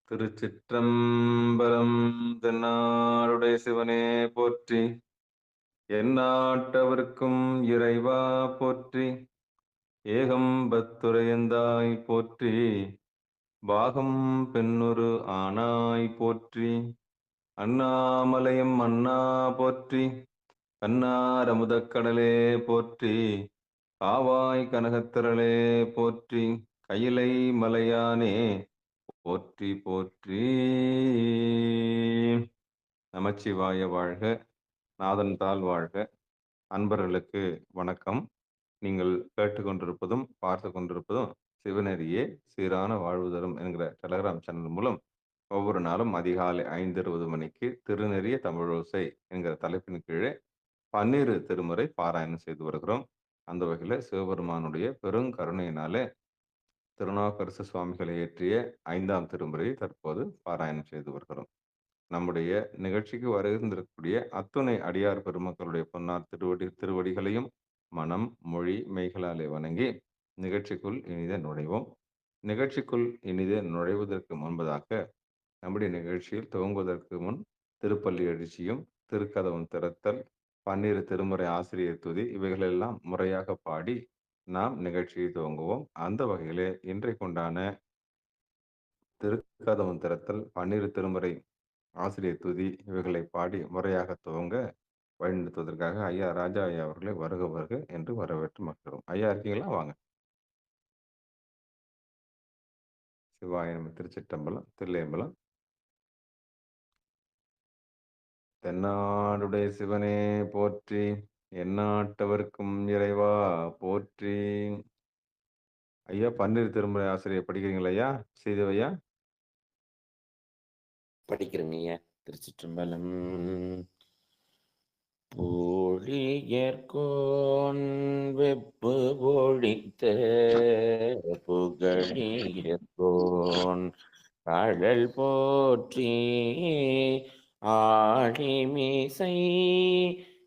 திருச்சிற்றம்பலம். தென்னாடுடைய சிவனே போற்றி, எந்நாட்டவர்க்கும் இறைவா போற்றி, ஏகம்பத்துரையந்தாய் போற்றி, பாகம் பெண்ணுரு ஆனாய் போற்றி, அண்ணாமலையம் அண்ணா போற்றி, கண்ணாரமுதக்கடலே போற்றி, காவாய் கனகத்திரளே போற்றி, கையிலை மலையானே போற்றி போற்றி. நமச்சிவாய வாழ்க, நாதன் தாள் வாழ்க. அன்பர்களுக்கு வணக்கம். நீங்கள் கேட்டுக்கொண்டிருப்பதும் பார்த்து கொண்டிருப்பதும் சிவநெறியே சீரான வாழ்வு தரும் என்கிற டெலகிராம் சேனல் மூலம் ஒவ்வொரு நாளும் அதிகாலை 5:20 மணிக்கு திருநெறிய தமிழோசை என்கிற தலைப்பின் கீழே 12 திருமுறை பாராயணம் செய்து வருகிறோம். அந்த வகையில் சிவபெருமானுடைய பெருங்கருணையினாலே திருநாவுக்கரசு சுவாமிகளை இயற்றிய 5ஆம் திருமுறையை தற்போது பாராயணம் செய்து வருகிறோம். நம்முடைய நிகழ்ச்சிக்கு வருகின்றிருக்கக்கூடிய அத்துணை அடியார் பெருமக்களுடைய பொன்னார் திருவடிகளையும் மனம் மொழி மெய்களாலே வணங்கி நிகழ்ச்சிக்குள் இனிதே நுழைவோம். நிகழ்ச்சிக்குள் இனிதே நுழைவதற்கு முன்பதாக நம்முடைய நிகழ்ச்சியில் துவங்குவதற்கு முன் திருப்பள்ளி எழுச்சியும் திருக்கதவம் திறத்தல் 12 திருமுறை ஆசிரியர் துதி இவைகளெல்லாம் முறையாக பாடி நாம் நிகழ்ச்சியை துவங்குவோம். அந்த வகையிலே இன்றைக்குண்டான திருக்கதவம் திறத்தல் 12 திருமுறை ஆசிரியர் துதி இவைகளை பாடி முறையாக துவங்க வழிநடத்துவதற்காக ஐயா ராஜா ஐயா அவர்களை வருக வருக என்று வரவேற்று மகிழ்கிறோம். ஐயா இருக்கீங்களா? வாங்க. சிவாய நம. திருச்சிற்றம்பலம். தில்லையம்பலம். தென்னாடுடைய சிவனே போற்றி, எந்நாட்டவர்க்கும் இறைவா போற்றி. ஐயா 12 திருமுறை ஆசிரியர் படிக்கிறீங்களா ஐயா? செய்தவையா? படிக்கிறேங்க ஐயா. திருச்சிற்றம்பலம். பூழியர்கோன் வெப்பு ஒழித்த புகழியர்கோன் கடல் போற்றி, ஆழிமிசை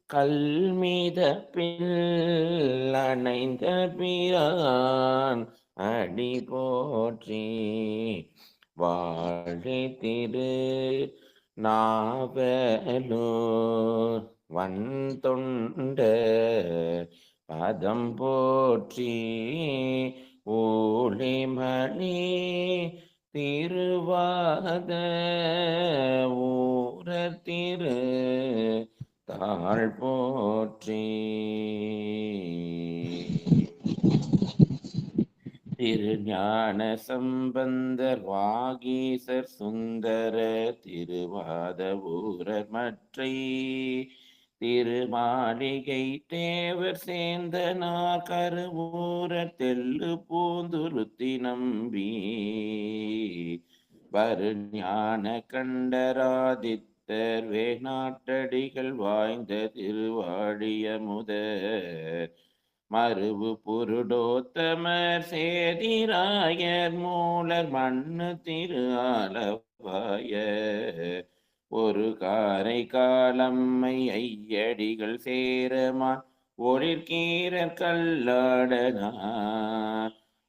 கல்மித பில் அணைந்த பிரான் அடி போற்றி, வாழி திரு நாவலூர் வன்தொண்ட பதம் போற்றி, ஊழிமணி திருவாத ஊரர் திரு தாழ் போற்றி, திருஞான சம்பந்தர் வாகீசர் சுந்தர திருவாத ஊரர் மற்றை, திருமாளிகை தேவர் சேந்தனார் கருவூரர் தெல்லு பூந்துருத்தி நம்பி, வருஞான கண்டராதித்தர் வேணாட்டடிகள் வாய்ந்த திருவாழியமுதர், மருவு புருடோத்தமர் சேதிராயர் மூலர் மண்ணு திரு ஆலவாய, ஒரு காரை காலம்மை ஐயடிகள் சேரமான் ஒளிர்கீரர் கல்லாடனார்,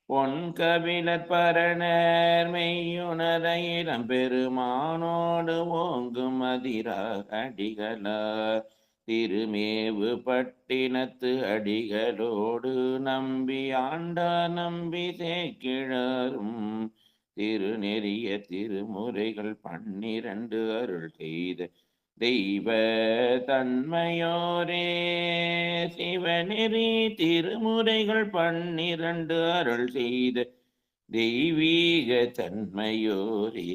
பொன் கபிலர் பரணர் மெய்யுணர இளம் பெருமானோடு ஓங்கும் அதிரா அடிகளார், திருமேவு பட்டினத்து அடிகளோடு நம்பி ஆண்டா நம்பி சேக்கிழரும், திருநெறிய திருமுறைகள் 12 அருள் செய்த தெய்வ தன்மையோரே, சிவநெறி திருமுறைகள் 12 அருள் செய்த தெய்வீக தன்மையோரே.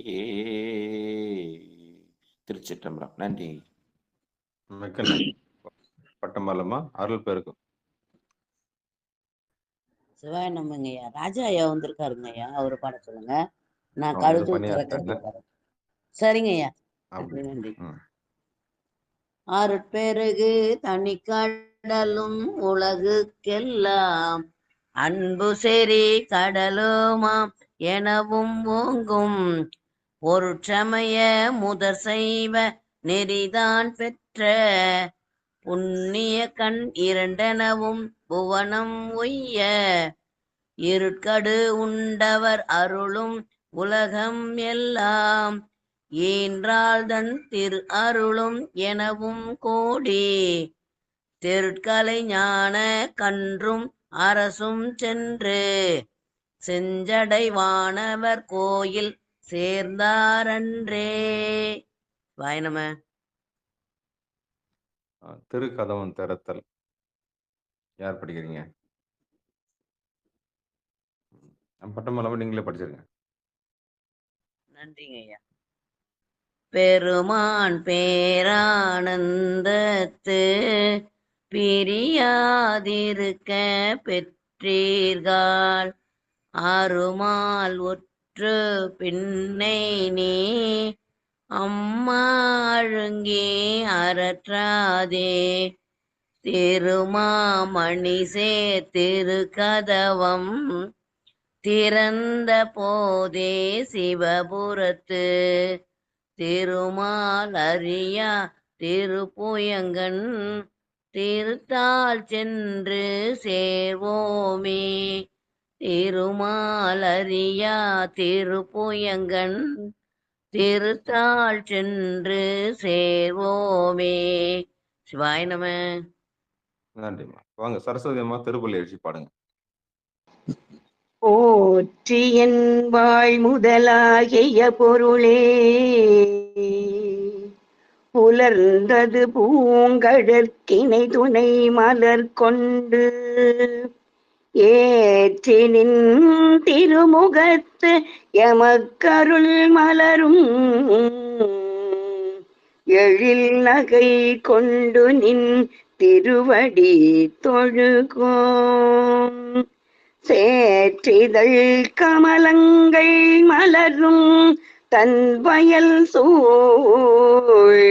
திருச்சிற்றம்பலம். நன்றி. மிக்க நன்றி. பட்டமல்லமா அருள் பெருக்கும். சிவாய நம்மங்க ஐயா. ராஜா ஐயா வந்திருக்காருங்க ஐயா, அவரு பாட சொல்லுங்க. நான் அவங்க கழுத்து பணியாற்றாங்க. திறக்கிறதுக்கு. சரிங்க ஐயா. அப்படி. நன்றி. ம். அருட்பெருகு தனிக்கடலும் உலகுக்கெல்லாம் அன்பு செறி கடலுமாம் எனவும் ஓங்கும், பொருட்சமய முதற் செய்வ நெறிதான் பெற்ற புண்ணிய கண் இரண்டெனவும் புவனம் ஒய்ய, இருட்கடு உண்டவர் அருளும் உலகம் எல்லாம் ஈன்றாள் தன் திரு அருளும் எனவும் கோடி திருட்கலை ஞான கன்றும் அரசும் சென்று செஞ்சடை வானவர் கோயில் சேர்ந்தாரன்றே. வாயனம. திருக்கதவம் திறத்தல் யார் படிக்கிறீங்க? பட்டமளவு நீங்களே படிச்சிருங்க. நன்றிங்க ஐயா. பெருமான் பேரானந்தத்து பிரியாதிருக்க பெற்றீர்கள் அருமால் ஒற்று பின்னை நீ அம்மா அழுங்கி அரற்றாதே திருமாமணி சேர் திருக்கதவம் திறந்த போதே சிவபுரத்து திருமால் அறியா திருப்புயங்கன் திருத்தாள் சென்று சேர்வோமே. திருமால் அறியா திருப்புயங்கன் திருத்தாள் சென்று சேர்வோமே. சிவாய நம. நன்றிம்மா. வாங்க சரஸ்வதி அம்மா திருப்பள்ளி எழுச்சி பாடுங்க. போற்றியன் வாழ் முதலாகிய பொருளே புலர்ந்தது பூங்கழற்கிணை துணை மலர் கொண்டு ஏற்றினின் திருமுகத்து எமக்கருள் மலரும் எழில் நகை கொண்டு நின் திருவடி தொழுகோம் சேற்றிதழ் கமலங்கள் மலரும் தன் வயல் சூழ்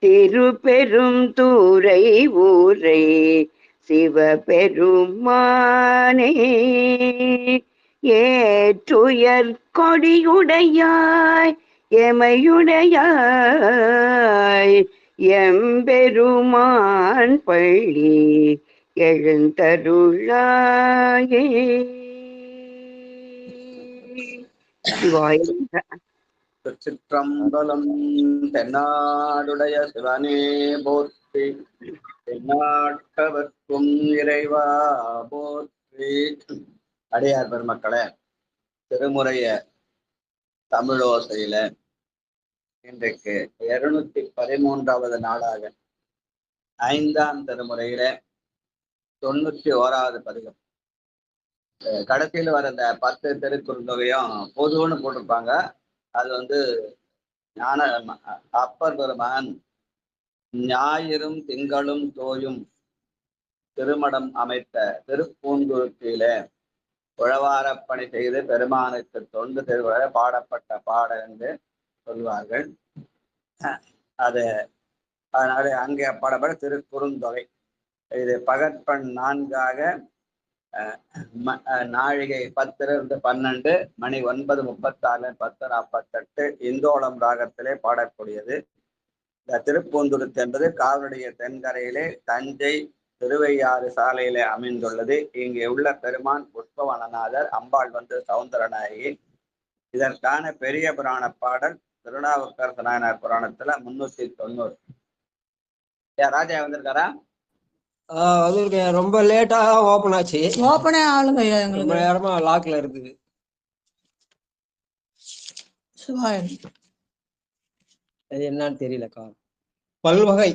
திருப்பெரும் தூரை ஊரை சிவபெருமானே ஏற்றுயர் கொடியுடையாய் எமையுடையாய் எம்பெருமான் பள்ளி எழுந்தருளாயே. திருச்சிற்றம்பலம். தென்னாடுடைய சிவனே போற்றி, தென்னாட்டவர்க்கும் இறைவா போற்றி. அடியார் பெருமக்களே, திருமுறைய தமிழோசையில இன்றைக்கு 213வது நாளாக 5ஆம் திருமுறையில 91வது பதிகம். கடைசியில் வர இந்த 10 திருக்குறுந்தொகையும் பொதுன்னு போட்டிருப்பாங்க. அது ஞான அப்பர் பெருமான் ஞாயிறும் திங்களும் தோயும் திருமடம் அமைத்த திருப்பூந்துருத்தியில உழவாரப்பணி செய்து பெருமானுக்கு தொண்டு திருவிழா பாடப்பட்ட பாடல் என்று சொல்வார்கள். அதனால அங்கே பாடப்பட்ட திருக்குறுந்தொகை. இது பகற்பண் 4ஆக நாழிகை 10-12 மணி 9:36 10:48 இந்தோளம் ராகத்திலே பாடக்கூடியது. இந்த திருப்பூந்துருத்து என்பது காவிரியுடைய தென்கரையிலே தஞ்சை திருவையாறு சாலையிலே அமைந்துள்ளது. இங்கே உள்ள பெருமான் புஷ்பவனநாதர், அம்பாள் சௌந்தரநாயகி. இதற்கான பெரிய புராண பாடல் திருநாவுக்கரசு நாயனார் புராணத்துல 390. ராஜா வந்திருக்காரா? ரொம்ப லேட்டா ஓபன் ஆச்சு. ஓபனே ஆளுங்க ரொம்ப நேரமா லாக்ல இருக்குது. அது என்னன்னு தெரியலக்கா. பல்வகை.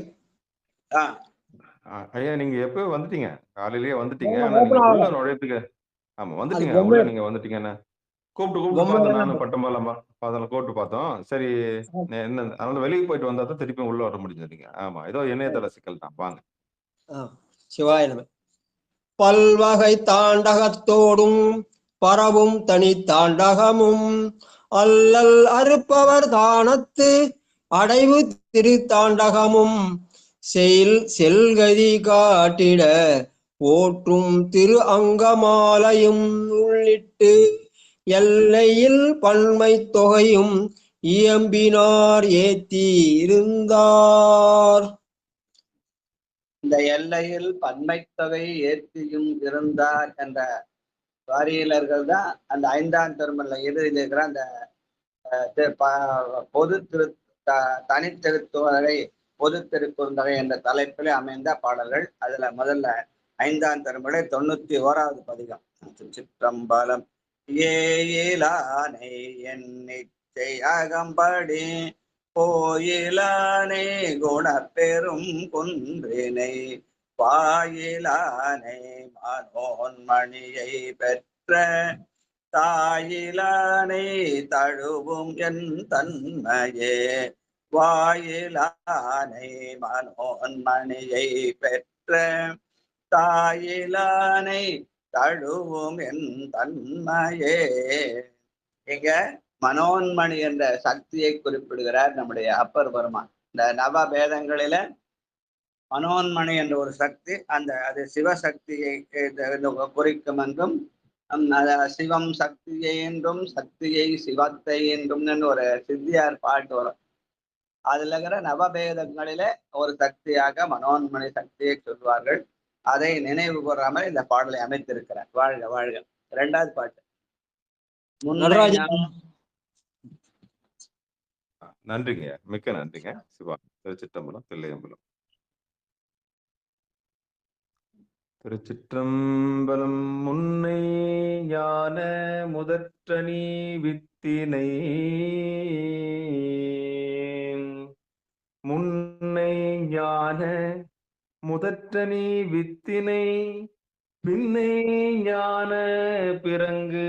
ஐயா நீங்க எப்ப வந்துட்டீங்க? காலையிலேயே வந்துட்டீங்க. உள்ள நுழையத்துக்கு ஆமா வந்துட்டீங்க. உள்ள நீங்க வந்துட்டீங்கன்னா கூப்பிட்டு பார்த்தோம். நானும் பட்டமாலம்மா அதெல்லாம் கூப்பிட்டு பார்த்தோம். சரி என்ன அதனால வெளியே போயிட்டு வந்தா தான் திருப்பி உள்ள வர முடிஞ்சதுங்க. ஆமா ஏதோ இணையதள சிக்கல் தான். வாங்க. சிவாய நம. பல்வகை தாண்டகத்தோடும் பரவும் தனி தாண்டகமும் அல்லல் அறுப்பவர் தானத்து அடைவு திரு தாண்டகமும் செல்கதி காட்டிட போற்றும் திரு அங்கமாலையும் உள்ளிட்டு எல்லையில் பன்மை தொகையும் இயம்பினார் ஏத்தி இருந்தார். இந்த எல்லையில் பன்மை தொகை ஏற்றியும் இருந்தார் என்ற வாரியலர்கள் தான் அந்த 5ஆம் திருமுறையில இறுதியில் இருக்கிற அந்த பொது திரு தனித்திருத்துவகை பொது திருக்குறுந்தகை என்ற தலைப்பில் அமைந்த பாடல்கள். அதுல முதல்ல 5ஆம் திருமுறை 91வது பதிகம். சிற்றம்பலம் ஏயிலானை எண்ணிச்சை அகம்படி கோயிலானை குணப்பெரும் குன்றினை வாயிலானை மனோன்மணியை பெற்ற தாயிலானை தழுவும் என் தன்மையே வாயிலானை மனோன்மணியை பெற்ற தாயிலானை தழுவும் என் தன்மையே. இங்க மனோன்மணி என்ற சக்தியை குறிப்பிடுகிறார் நம்முடைய அப்பர் பெருமான். இந்த நவ வேதங்களில மனோன்மணி என்ற ஒரு சக்தி, அது சிவசக்தியை குறிக்கும் என்றும், சிவம் சக்தியை என்றும் சக்தியை சிவத்தை என்றும் ஒரு சித்தியார் பாட்டு வரும். அதுல இருக்கிற நவபேதங்களில ஒரு சக்தியாக மனோன்மணி சக்தியை சொல்வார்கள். அதை நினைவு கூறாமல் இந்த பாடலை அமைத்திருக்கிறார். வாழ்க வாழ்க. 2வது பாட்டு. நன்றிங்க, மிக்க நன்றிங்க. சிவா. திருச்சிற்றம்பலம், தில்லையம்பலம். திருச்சிற்றம்பலம். முன்னை ஞான முதற்றணி வித்தினை முன்னை ஞான முதற்றணி வித்தினை பின்னை ஞான பிறங்கு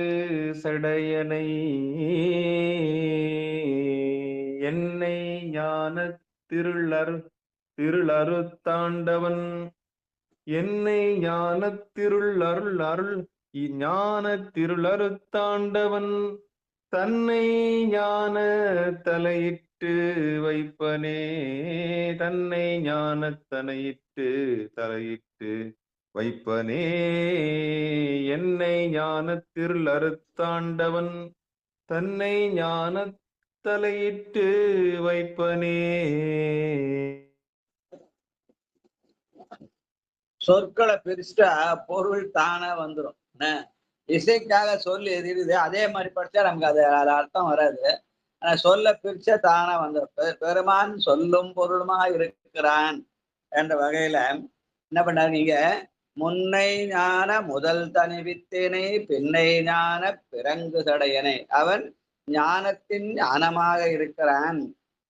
சடையனை என்னை ஞான திருளறுத்தாண்டவன் என்னை ஞான ஞான திருளறுத்தாண்டவன் தன்னை ஞான தலையிட்டு வைப்பனே தன்னை ஞான தலையிட்டு வைப்பனே என்னை ஞான திருளறுத்தாண்டவன் தன்னை ஞான தலையிட்டு வைப்பனே. சொற்களை பிரிச்சுட்டா பொருள் தானே வந்துடும். இசைக்காக சொல்லி எதிரிது அதே மாதிரி படிச்சா நமக்கு அது அர்த்தம் வராது. ஆனா சொல்ல பிரிச்சா தானே வந்துடும். பெருமான் சொல்லும் பொருளுமா இருக்கிறான் என்ற வகையில என்ன பண்ணாரு, நீங்க முன்னை ஞான முதல் தனிவித்தினை பின்னை ஞான பிறங்கு சடையனை, அவன் ஞானத்தின் ஞானமாக இருக்கிறான்,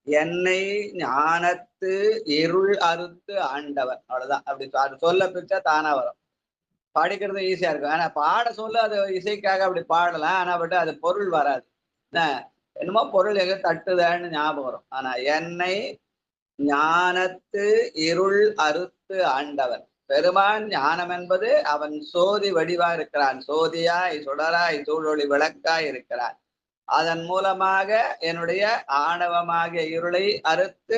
என்னை ஞானத்து இருள் அறுத்து ஆண்டவன். அவ்வளவுதான். அப்படி சொல்ல பிரிச்சா தானா வரும். படிக்கிறது ஈஸியா இருக்கும். ஆனா பாட சொல்ல அது இசைக்காக அப்படி பாடலாம். ஆனா பட் அது பொருள் வராது. என்னமோ பொருள் எங்க தட்டுதான்னு ஞாபகம் வரும். ஆனா என்னை ஞானத்து இருள் அறுத்து ஆண்டவன் பெருமான். ஞானம் என்பது அவன் சோதி வடிவா இருக்கிறான். சோதியாய் சுடராய் சூழொளி விளக்காய் இருக்கிறான். அதன் மூலமாக என்னுடைய ஆணவமாகிய இருளை அறுத்து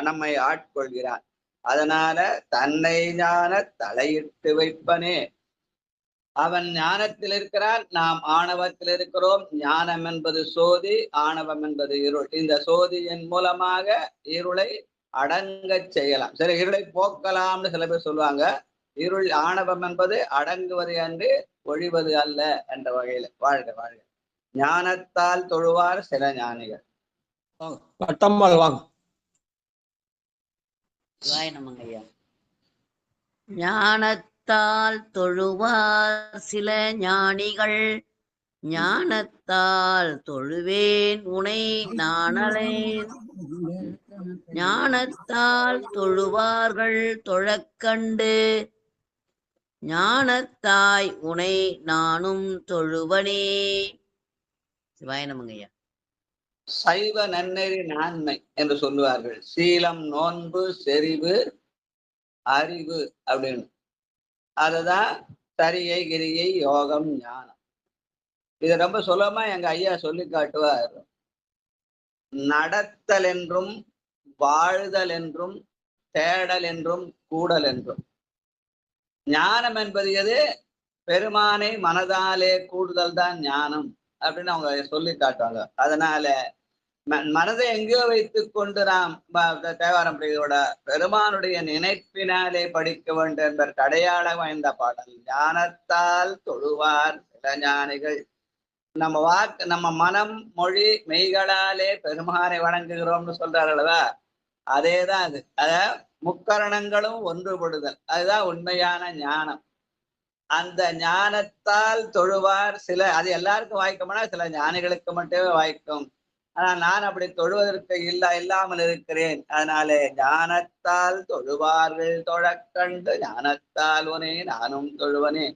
நம்மை ஆட்கொள்கிறான். அதனால தன்னை ஞான தலையிட்டு வைப்பனே. அவன் ஞானத்தில் இருக்கிறான், நாம் ஆணவத்தில் இருக்கிறோம். ஞானம் என்பது சோதி, ஆணவம் என்பது இருள். இந்த சோதியின் மூலமாக இருளை அடங்க செய்யலாம். சரி, இருளை போக்கலாம்னு சில பேர் சொல்லுவாங்க. இருள் ஆணவம் என்பது அடங்குவது அன்று ஒழிவது அல்ல என்ற வகையில. வாழ்க வாழ்க. ஞானத்தால் தொழுவார் சில ஞானிகள். பட்டம்மாள் வாங்க. நமங்கய்யா. ஞானத்தால் தொழுவார் சில ஞானிகள், ஞானத்தால் தொழுவேன் உனை நாணலேன். ஞானத்தால் தொழுவார்கள் தொழக்கண்டு, ஞானத்தாய் உனை நானும் தொழுவனே. சிவாய நமங்கய்யா. சைவ நன்னெறி நான்மை என்று சொல்லுவார்கள். சீலம், நோன்பு, செறிவு, அறிவு அப்படின்னு. அதுதான் சரியை, கிரியை, யோகம், ஞானம். இது ரொம்ப சுலபமா எங்க ஐயா சொல்லி காட்டுவார். நடத்தல் என்றும் வாழ்தல் என்றும் தேடல் என்றும் கூடல் என்றும். ஞானம் என்பது எது? பெருமானை மனதாலே கூடுதல் தான் ஞானம் அப்படின்னு அவங்க சொல்லி காட்டுவாங்க. அதனால மனதை எங்கேயோ வைத்துக் கொண்டு நாம் தேவாரம் பிரியோட பெருமானுடைய நினைப்பினாலே படிக்க வேண்டும் என்பதற்கு அடையாளம் வாய்ந்த பாடல். ஞானத்தால் தொழுவார் சில ஞானிகள். நம்ம வாக்கு, நம்ம மனம், மொழி, மெய்களாலே பெருமானை வணங்குகிறோம்னு சொல்றாரு அல்லவா, அதேதான் அது. முக்கரணங்களும் ஒன்றுபடுதல், அதுதான் உண்மையான ஞானம். அந்த ஞானத்தால் தொழுவார் சில, அது எல்லாருக்கும் வாய்க்கும்னா சில ஞானிகளுக்கு மட்டுமே வாய்க்கும். ஆனா நான் அப்படி தொழுவதற்கு இல்லாமல் இருக்கிறேன். அதனாலே ஞானத்தால் தொழுவார்கள் தொழக்கண்டு ஞானத்தால் உனே நானும் தொழுவனே.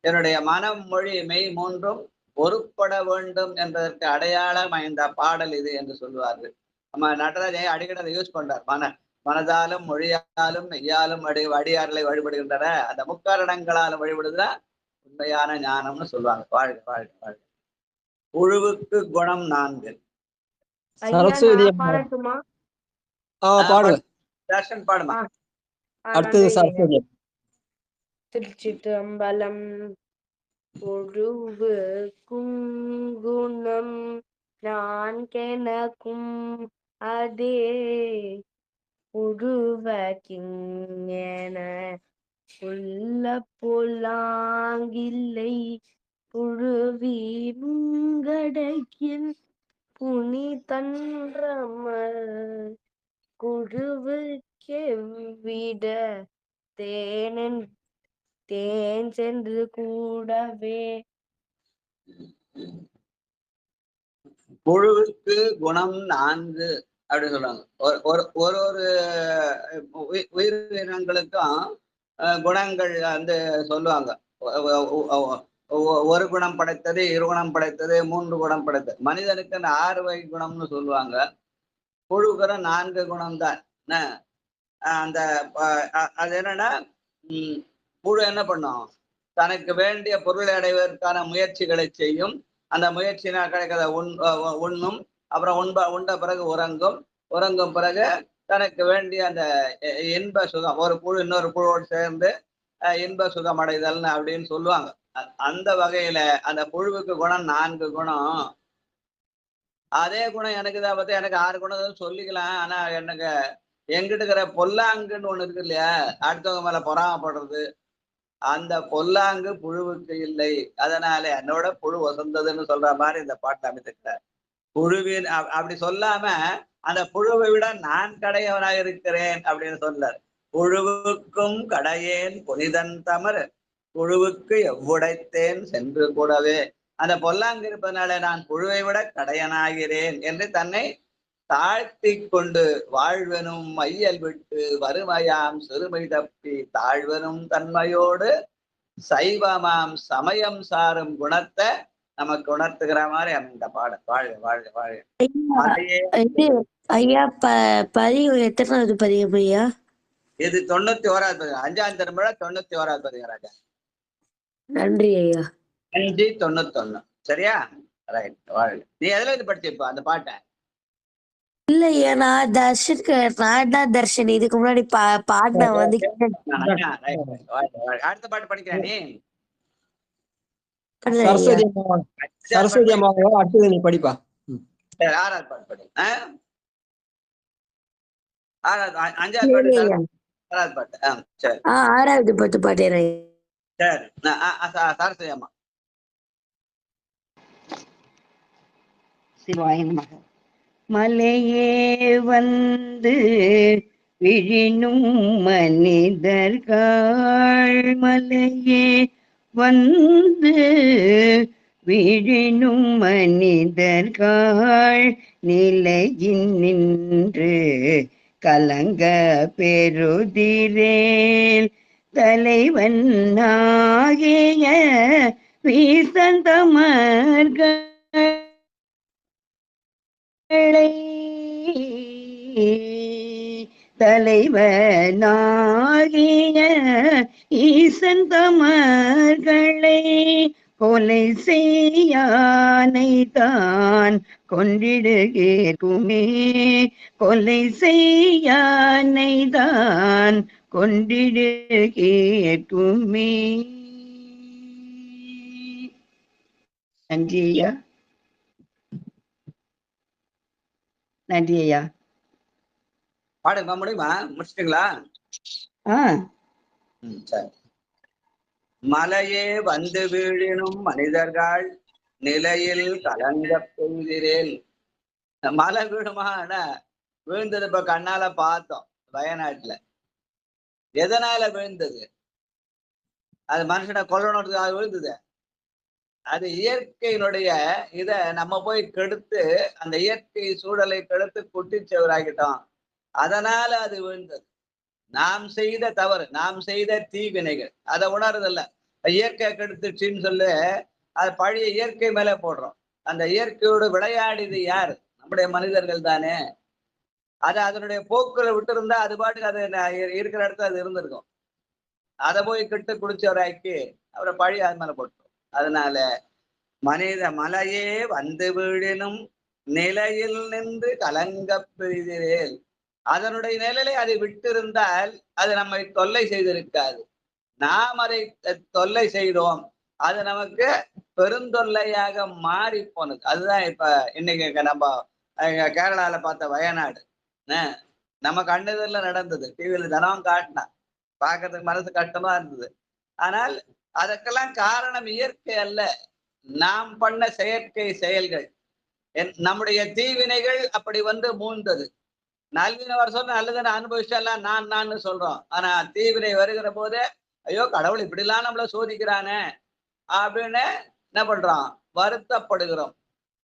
என்னுடைய மனம், மொழி, மெய் மூன்றும் ஒருப்பட வேண்டும் என்பதற்கு அடையாளம் இந்த பாடல் இது என்று சொல்லுவார்கள். நம்ம நடராஜன் அடிக்கடி அதை யூஸ் பண்றார். மனதாலும் மொழியாலும் மெய்யாலும் அடியார்களை வழிபடுகின்றன, அந்த முக்காரணங்களாலும் வழிபடுதா உண்மையான ஞானம்னு சொல்லுவாங்க. வாழ்க வாழ்க வாழ்க. புழுவுக்கு குணம் 4. சரஸ்வதி பாடட்டுமா? பாடுங்க. தர்ஷன் பாடுமா. அடுத்தது சரஸ்வதி. திருச்சிற்றம்பலம். பொழுவு குங்குணம் நான் கெனக்கும் அதே உருவக்கிங்கென உள்ள பொல்லாங்கில்லை புழுவி முங்கடைக்கின் புனிதன்றமர் குழுவு கெவ்விட தேன் சென்று கூடவே. புழுவுக்கு குணம் 4 அப்படின்னு சொல்லுவாங்க. ஒரு உயிரினங்களுக்கும் குணங்கள் வந்து சொல்லுவாங்க. ஒரு குணம் படைத்தது, 2 குணம் படைத்தது, 3 குணம் படைத்தது. மனிதனுக்கு 6 வகை குணம்னு சொல்லுவாங்க. புழுக்கிற 4 குணம் தான். அந்த அது என்னன்னா, புழு என்ன பண்ணும், தனக்கு வேண்டிய பொருளை அடைவதற்கான முயற்சிகளை செய்யும். அந்த முயற்சினால் கிடைக்கிறத உண்ணும். அப்புறம் உண்ட பிறகு உறங்கும் பிறகு தனக்கு வேண்டிய அந்த இன்ப சுகம், ஒரு புழு இன்னொரு புழுவோடு சேர்ந்து இன்ப சுகம் அடைதல் அப்படின்னு சொல்லுவாங்க. அந்த வகையில அந்த புழுவுக்கு குணம் 4 குணம். அதே குணம் எனக்கு தான் பார்த்து எனக்கு 6 குணம் சொல்லிக்கலாம். ஆனா எனக்கு எங்கிட்ட இருக்கிற பொல்லாங்குன்னு ஒண்ணு இருக்கு இல்லையா, அடுத்தவங்க மேல பொறாமப்படுறது, அந்த பொல்லாங்கு புழுவுக்கு இல்லை. அதனால என்னோட புழு வசந்ததுன்னு சொல்ற மாதிரி இந்த பாட்டு அமைத்திருக்கிறார். புழுவின் அப்படி சொல்லாம அந்த புழுவை விட நான் கடையவனாக இருக்கிறேன் அப்படின்னு சொன்னார். புழுவுக்கும் கடையேன் புனிதன் தமர் புழுவுக்கு எவ்வுடைத்தேன் சென்று கூடவே. அந்த பொல்லாங்கு இருப்பதனால நான் புழுவை விட கடையனாகிறேன் என்று தன்னை தாழ்த்தி கொண்டு வாழ்வனும் மையல் விட்டு வறுமையாம் சிறுமை தப்பி தாழ்வனும் தன்மையோடு சைவமாம் சமயம் சாரும் குணத்தை நமக்கு உணர்த்துகிற மாதிரி அந்த பாடல். வாழ்க வாழ்க வாழ்க. ஐயா பதிவு எத்தனாவது பதிவு ஐயா? இது 91வது பதிவு. 5ஆம் திருமுறை 91வது பதிவு ராஜா. நன்றி ஐயா. 591. சரியா? ரைட். வாழ்க. நீ எதுல இது படிச்சிருப்ப அந்த பாட்டை? இல்லையா, நான் தர்ஷன் இதுக்கு முன்னாடி பாடின வந்து அடுத்த பாட்டு படிக்கிறேன். நீ சரஸ்வதி அம்மாவை அடுத்தது நீ படிப்பா. 6வது பாட்டு படி. 5வது பாட்டு 6வது பாட்டு. சரி 6வது பாட்டு பாடுறேன். சரி. சரஸ்வதி அம்மா. சிவாய நமக. மலையே வந்து விழினும் மனிதர்கள் மலையே வந்து விழினும் மனிதர்கள் நிலையின் நின்று கலங்க பெருதிரேல் தலைவன் ஆகிய வீசந்தமர்கள் தலைவனாகிய ஈசன் தமர்களை கொலை செய்யானை தான் கொண்டிடுகேற்குமே கொலை செய்யானை தான் கொண்டிடுகேற்குமே. நன்றி ஐயா. நன்றி ஐயா. பாடுங்க முடியுமா? முடிச்சிட்டீங்களா? சரி. மலையே வந்து வீழினும் மனிதர்கள் நிலையில் கலங்க பெய்திரேல். மழை விழுமான விழுந்தது இப்ப கண்ணால பார்த்தோம் வயநாட்டுல. எதனால விழுந்தது? அது மனுஷனை கொல்லணுன்றதுக்காக விழுந்தது. அது இயற்கையினுடைய இத நம்ம போய் கெடுத்து அந்த இயற்கை சூழலை கெடுத்து குட்டிச்சவராகிட்டோம். அதனால அது விழுந்தது. நாம் செய்த தவறு, நாம் செய்த தீவினைகள், அதை உணர்றதில்ல. இயற்கை கெடுத்துச்சின்னு சொல்லி அது பழைய இயற்கை மேல போடுறோம். அந்த இயற்கையோடு விளையாடியது யார்? நம்முடைய மனிதர்கள் தானே. அது அதனுடைய போக்குகளை விட்டு இருந்தா அது பாட்டுக்கு அது இருக்கிற இடத்துல அது இருந்திருக்கும். அதை போய் கிட்டு குடிச்சவராக்கி அவரை பழி அது மேல போட்டோம். அதனால மனித மலையே வந்து வீழினும் நிலையில் நின்று கலங்க பெய்திரேல். அதனுடைய நிலையை அதை விட்டிருந்தால் அது நம்மை தொல்லை செய்திருக்காது. நாம் அதை தொல்லை செய்தோம், அது நமக்கு பெருந்தொல்லையாக மாறி போனது. அதுதான் இப்ப இன்னைக்கு நம்ம கேரளால பார்த்த வயநாடு நம்ம கண்ணெதிரில நடந்தது. டிவியில தினம் காட்டினா பார்க்கறதுக்கு மனசு கஷ்டமா இருந்தது. ஆனால் அதற்கெல்லாம் காரணம் இயற்கை அல்ல, நாம் பண்ண செயற்கை செயல்கள். நம்முடைய தீவினைகள் அப்படி வந்து மூழ்ந்தது. நல்வினை வருஷம் நல்லதுன்னு அனுபவிச்சாலாம் நான் சொல்றோம். ஆனா தீவினை வருகிற போது ஐயோ கடவுள் இப்படிலாம் நம்மள சோதிக்கிறானே அப்படின்னு என்ன பண்றோம்? வருத்தப்படுகிறோம்.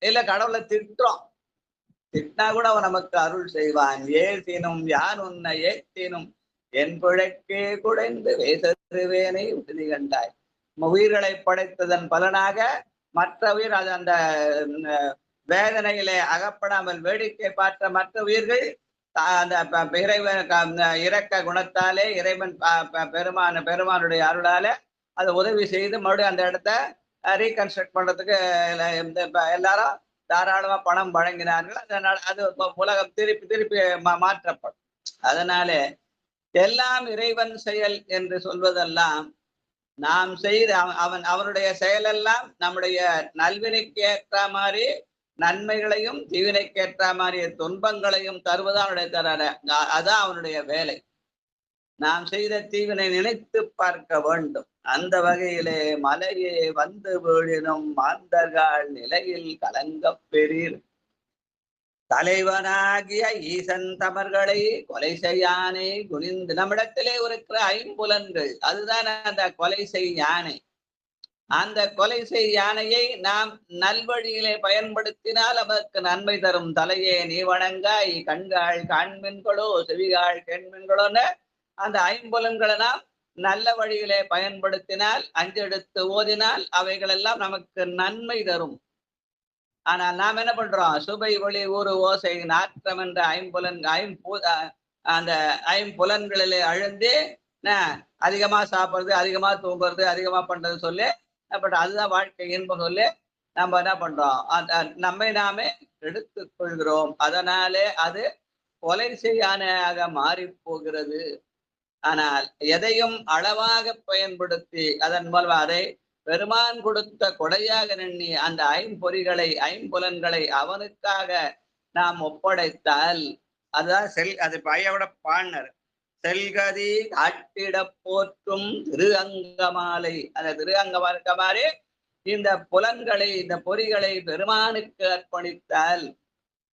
இல்ல கடவுளை திட்டுறோம். திட்டினா கூட அவன் நமக்கு அருள் செய்வான். ஏசினும் யான் உன்னை ஏற்றினும் என் பிழைக்கே குடைந்து வேசருவேனை உறுதி கண்டாய். உயிர்களை படைத்ததன் பலனாக மற்ற உயிர் அது அந்த வேதனையிலே அகப்படாமல் வேடிக்கை பார்த்த மற்ற உயிர்கள் அந்த இறைவன் இரக்க குணத்தாலே இறைவன் பெருமானுடைய அருளாலே அதை உதவி செய்து மறுபடியும் அந்த இடத்த ரீகன்ஸ்ட்ரக்ட் பண்றதுக்கு எல்லாரும் தாராளமா பணம் வழங்கினார்கள். அதனால அது உலகம் திருப்பி மாற்றப்படும். அதனால எல்லாம் இறைவன் செயல் என்று சொல்வதெல்லாம் நாம் செய்த அவனுடைய செயலெல்லாம் நம்முடைய நல்வினைக்கு ஏற்ற மாதிரி நன்மைகளையும் தீவினைக்கு ஏற்ற மாதிரி துன்பங்களையும் தருவதான் அவனுடைய தரார. அதான் அவனுடைய வேலை. நாம் செய்த தீவினை நினைத்து பார்க்க வேண்டும். அந்த வகையிலே மலையே வந்து வீழினும் மாந்தர்கள் நிலையில் கலங்க பெறீர். தலைவனாகிய ஈசன் தமர்களை கொலை செய்யானை குனிந்து. நம்மிடத்திலே இருக்கிற ஐம்புலன்கள் அதுதான் அந்த கொலை செய் யானை. அந்த கொலை செய் யானையை நாம் நல்வழியிலே பயன்படுத்தினால் அதற்கு நன்மை தரும். தலையே நீ வணங்காய், கண்காள் காண்மின்களோ செவிகாள் கேண்மின்களோன்னு அந்த ஐம்புலன்களை நாம் நல்ல வழியிலே பயன்படுத்தினால், அஞ்செடுத்து ஓதினால் அவைகளெல்லாம் நமக்கு நன்மை தரும். ஆனால் நாம் என்ன பண்றோம்? சுபை ஒளி ஊறு ஓசை நாற்றம் என்ற அந்த ஐம்புலன்களிலே அழுந்து அதிகமா சாப்பிடுறது, அதிகமா தூங்குறது, அதிகமா பண்றது சொல்லி அதுதான் வாழ்க்கை இன்பம் சொல்லி நம்ம என்ன பண்றோம்? நம்மை நாமே எடுத்துக் கொள்கிறோம். அதனாலே அது கொலை செய்யானையாக மாறி போகிறது. ஆனால் எதையும் அளவாக பயன்படுத்தி அதன் மூலம் அதை பெருமான் கொடுத்த கொடையாக எண்ணி அந்த ஐம்பொறிகளை ஐம்புலன்களை அவனுக்காக நாம் ஒப்படைத்தால் அதுதான் அது பையோட பாணர் செல்கதி காட்டிட போற்றும் திரு அங்கமாலை. அந்த திரு அங்கமாலை மாதிரி இந்த புலன்களை இந்த பொறிகளை பெருமானுக்கு அர்ப்பணித்தால்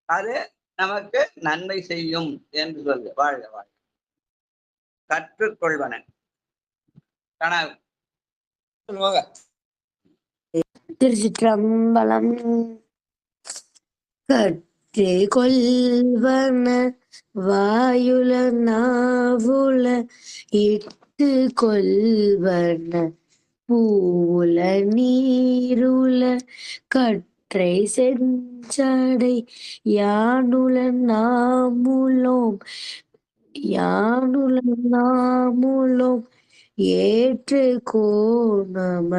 அது நமக்கு நன்மை செய்யும் என்று சொல்லு. வாழ்க வாழ்க. கற்றுக்கொள்வன திருச்சிற்றம்பலம். கற்றே கொள்வன வாயுல நாவுல இட்டு கொள்வன பூல நீருல கற்றை செஞ்சடை யானுல நாமுலோம் ஏற்று கோணம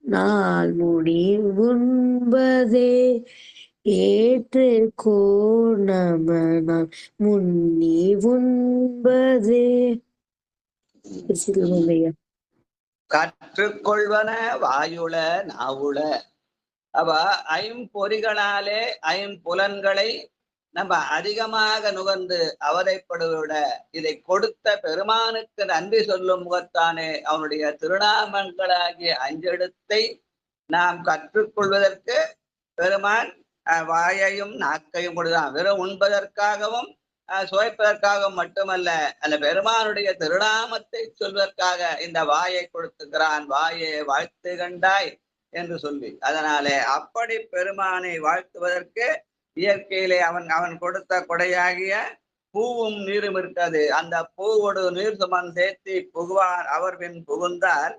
நாள் முடி உண்பதே. ஏற்று கோணம நாள் முன்னி உண்பதே. கற்றுக்கொள்வன வாயுல நாவுல. அவ ஐம்பொறிகளாலே ஐம்புலன்களை நம்ம அதிகமாக நுகர்ந்து அவதைப்படுவிட இதை கொடுத்த பெருமானுக்கு நன்றி சொல்லும் முகத்தானே அவனுடைய திருநாமங்களாகிய அஞ்செழுத்தை நாம் கற்றுக்கொள்வதற்கு பெருமான் வாயையும் நாக்கையும் கொடுத்தான். வெறும் உண்பதற்காகவும் சுவைப்பதற்காகவும் மட்டுமல்ல, அந்த பெருமானுடைய திருநாமத்தை சொல்வதற்காக இந்த வாயை கொடுத்துக்கிறான். வாயை வாழ்த்து கண்டாய் என்று சொல்லி, அதனாலே அப்படி பெருமானை வாழ்த்துவதற்கு இயற்கையிலே அவன் கொடுத்த கொடையாகிய பூவும் நீரும் இருக்காது. அந்த பூவோடு நீர் சுமன் சேர்த்து புகுவார் அவர் பின் புகுந்தார்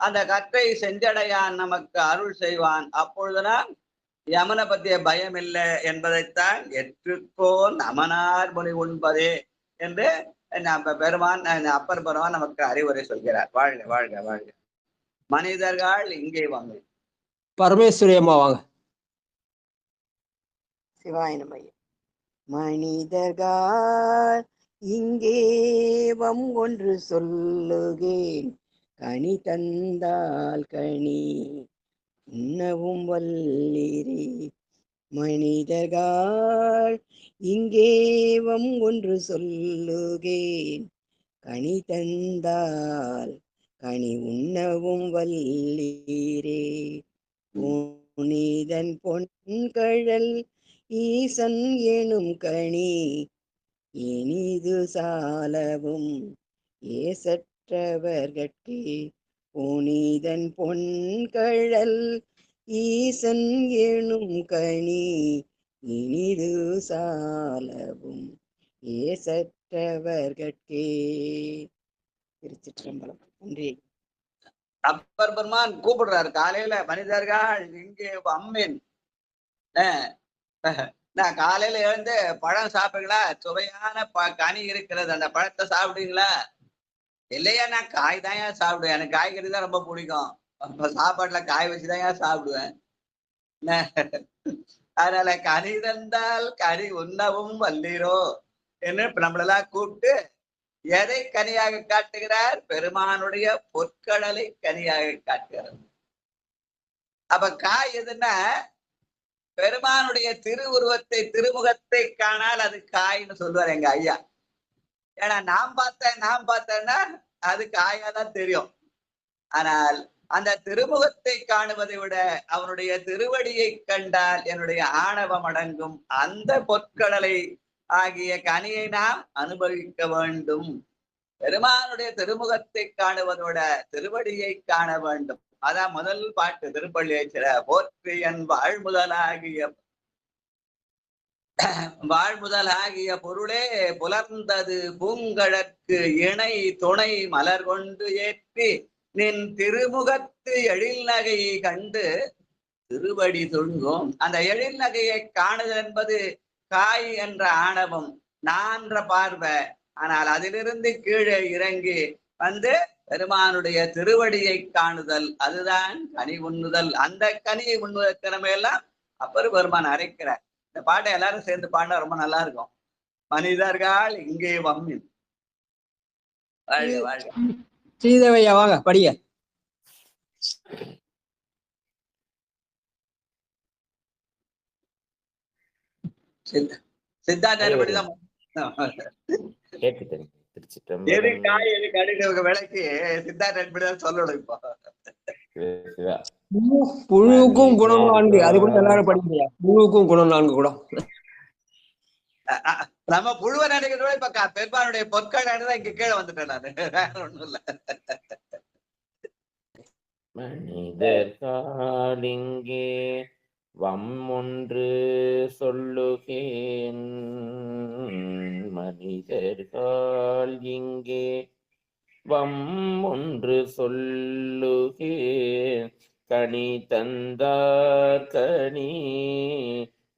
அந்த கற்றை செஞ்சடையான் நமக்கு அருள் செய்வான். அப்பொழுதுதான் யமனை பற்றிய பயம் இல்லை என்பதைத்தான் எற்றுக்கோ நமனார் முனி உண்பதே என்று பெருமான் அப்பர் பெருமான் நமக்கு அறிவுரை சொல்கிறார். வாழ்க வாழ்க வாழ்க. மனிதர்கள் இங்கே வாங்க. பரமேஸ்வரி அம்மா வாங்க. சிவாய நமய. மனிதர்கள் இங்கே ஒன்று சொல்லுகேன், கனி தந்தால் கனி உண்ணவும் வல்லீரே. மனிதர்கள் இங்கே ஒன்று சொல்லுகேன், கனி தந்தால் கனி உண்ணவும் வல்லீரே. புனிதன் பொன்கழல் ஈசன் எனும் கனி இனிது சாலவும் ஏசற்றவர்கட்கே. புனிதன் பொன்கழல் ஈசன் எனும் கனி இனிது சாலவும் ஏசற்றவர்கட்கே. திருச்சிற்றம்பலம். நன்றி. அப்பர் பெருமான் கூப்பிடுறாரு காலையில, மனிதர்கள் இங்கே அம்மின். நான் காலையில எழுந்து பழம் சாப்பிடுங்களா, சுவையான கனி இருக்கிறது, அந்த பழத்தை சாப்பிடுவீங்களா? இல்லையா, நான் காய் தான் ஏன் சாப்பிடுவேன், எனக்கு காய்கறி தான் ரொம்ப பிடிக்கும், சாப்பாட்டுல காய் வச்சுதான் ஏன் சாப்பிடுவேன். அதனால கனி தந்தால் கனி உண்ணவும் வல்லீரோ என்று நம்மளெல்லாம் கூப்பிட்டு எதை கனியாக காட்டுகிறார்? பெருமானுடைய பொற்கடலை கனியாக காட்டுகிறார். அப்ப காய் எதுன்னா, பெருமானுடைய திருவுருவத்தை திருமுகத்தை காணால் அது காய்ன்னு சொல்லுவார் எங்க ஐயா. ஏன்னா நாம் பார்த்தேன்னா அது காயா தான் தெரியும். ஆனால் அந்த திருமுகத்தை காணுவதை விட அவனுடைய திருவடியை கண்டால் என்னுடைய ஆணவம் அடங்கும். அந்த பொற்கடலை ஆகிய கனியை நாம் அனுபவிக்க வேண்டும். பெருமானுடைய திருமுகத்தை காணுவதோட திருவடியை காண வேண்டும். அதான் முதல் பாட்டு திருப்பள்ளியேச்சில. போற்றியன் வாழ்முதலாகிய பொருளே புலர்ந்தது பூங்கழற்கு இணை துணை மலர் கொண்டு ஏற்றி நின் திருமுகத்து எழில் நகையை கண்டு திருவடி தொழுவோம். அந்த எழில் நகையை காணுதல் என்பது காய் என்ற ஆணவம், நான்ற பார்வை. ஆனால் அதிலிருந்து கீழே இறங்கி வந்து பெருமானுடைய திருவடியை காணுதல், அதுதான் கனி உண்ணுதல். அந்த கனியை உண்ணுவதற்கு திறமையெல்லாம் அப்பர் பெருமான் அரைக்கிறார். இந்த பாட்டை எல்லாரும் சேர்ந்து பாடினா ரொம்ப நல்லா இருக்கும். மனிதர்கள் இங்கே வம்மின். வாழ்க வாழ்க. ஸ்ரீதேவையா வாங்க படிங்க. சித்தாந்தபடிதான் எது காய் எது கடுகு விலைக்கு சித்தாந்தபடிதான் சொல்லணும். இப்போ புழுவுக்கும் குணம் 4, அது கூட எல்லாரும் படிக்கிறீங்க. புழுவுக்கும் குணம் 4 கூட. நம்ம புழுவ நினைக்கிறதோட இப்ப பெருமானுடைய பொற்காடு இங்க கீழே வந்துட்டேன் நானு. வேற ஒண்ணும் இல்ல. மனிதர்காலிங்கே வம்மொன்று சொல்லுகேன், மனிதர்கள் இங்கே வம்மொன்று சொல்லுகேன், கனி தந்தார் கனி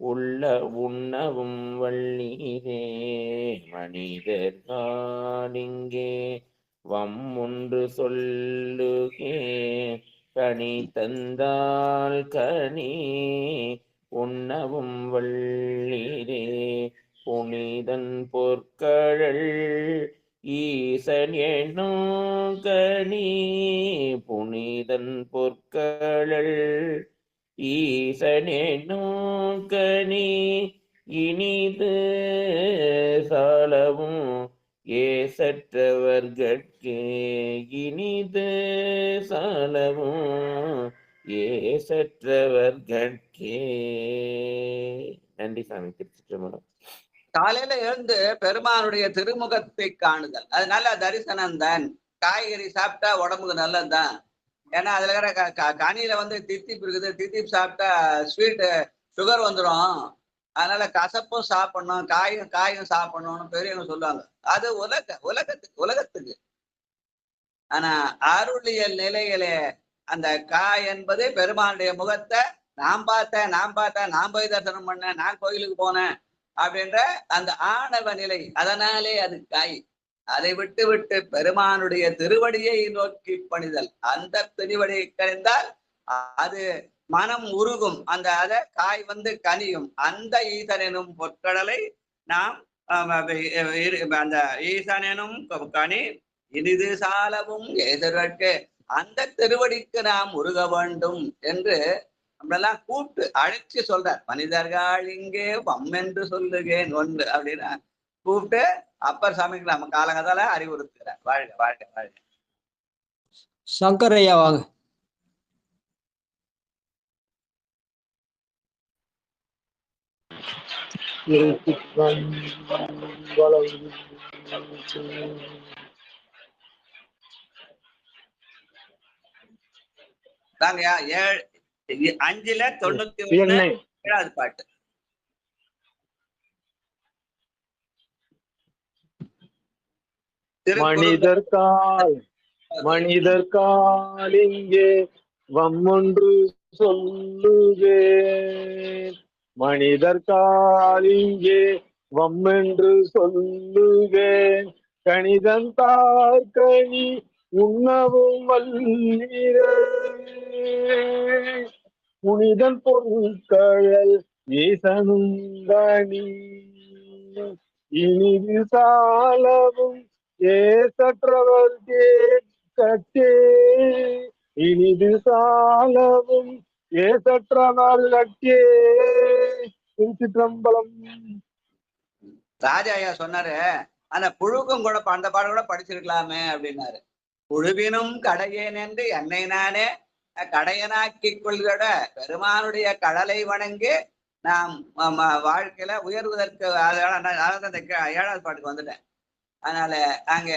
உள்ள உண்ணவும் வள்ளீரே. மனிதர்காலிங்கே வம்மொன்று சொல்லுகேன், கனி தந்தால் கனி உண்ணவும் வள்ளீரே. புனிதன் பொற்கழல் ஈசன் என்னும் கனி, புனிதன் பொற்கழல் ஈசன் என்னும் கனி இனிது சாலவும் ஏசற்றவர்கட்கே. இனிது சாலவும் ஏசற்றவர்கட்கே. நன்றி சாமி. திருச்சிற்றம்பலம். காலையில எழுந்து பெருமானுடைய திருமுகத்தை காணுதல், அதனால தரிசனம் தான். காய்கறி சாப்பிட்டா உடம்புக்கு நல்லதுதான். ஏன்னா அதுல இருக்கிற கனியில வந்து தித்திப்பு இருக்குது. தித்திப்பு சாப்பிட்டா ஸ்வீட்டு சுகர் வந்துடும். அதனால கசப்பும் சாப்பிடணும், காயும் சாப்பிடணும்னு பெரியவங்க சொல்லுவாங்க. அது உலகத்துக்கு. ஆனா அருளியல் நிலையிலே அந்த காய் என்பது பெருமானுடைய முகத்தை நான் பார்த்தேன், நான் போய் தரிசனம் பண்ணேன், நான் கோயிலுக்கு போனேன் அப்படின்ற அந்த ஆணவ நிலை. அதனாலே அது காய். அதை விட்டு பெருமானுடைய திருவடியை நோக்கி பணிதல். அந்த திருவடியை கணிந்தால் அது மனம் உருகும். அந்த காய் வந்து கனியும். அந்த ஈசனும் பொற்கடலை நாம் அந்த ஈசனும் கனி இனிது சாலவும் எதிர்க்கு அந்த திருவடிக்கு நாம் உருக வேண்டும் என்று நம்மளெல்லாம் கூப்பிட்டு அழைச்சி சொல்றார். மனிதர்கள் இங்கே என்று சொல்லுகேன் ஒன்று அப்படின்னா கூப்பிட்டு அப்பர் சாமிக்கு நம்ம காலங்கத்தால அறிவுறுத்துகிறார். வாழ்க வாழ்க வாழ்க. சங்கரையா வாங்க. தாங்கயா 5/91 7வது பாட்டு. மனிதர்கால் இங்கே வம்மொன்று சொல்லுவேன். மனிதர்கால் இங்கே வம்மென்று சொல்லுவேன். கணிதந்தார் கனி உண்ணவும் வல்லீரே. புனிதன் பொருட்கள் ஈசனும் கனி இனிது சாலவும் ஏசற்றவர்கே கட்டே. இனிது சாலவும் ஏசற்றவர்கே. திருச்சிற்றம்பலம். ராஜா ஐயா சொன்னாரு, அந்த புழுக்கும் கூட அந்த பாடம் கூட படிச்சிருக்கலாமே அப்படின்னாரு. புழுவினும் கடையேன் என்று என்னை நானே கடையனாக்கி கொள்கிற பெருமானுடைய கடலை வணங்கி நாம் வாழ்க்கையில உயர்வதற்கு 7வது பாட்டுக்கு வந்துட்டேன். அதனால அங்க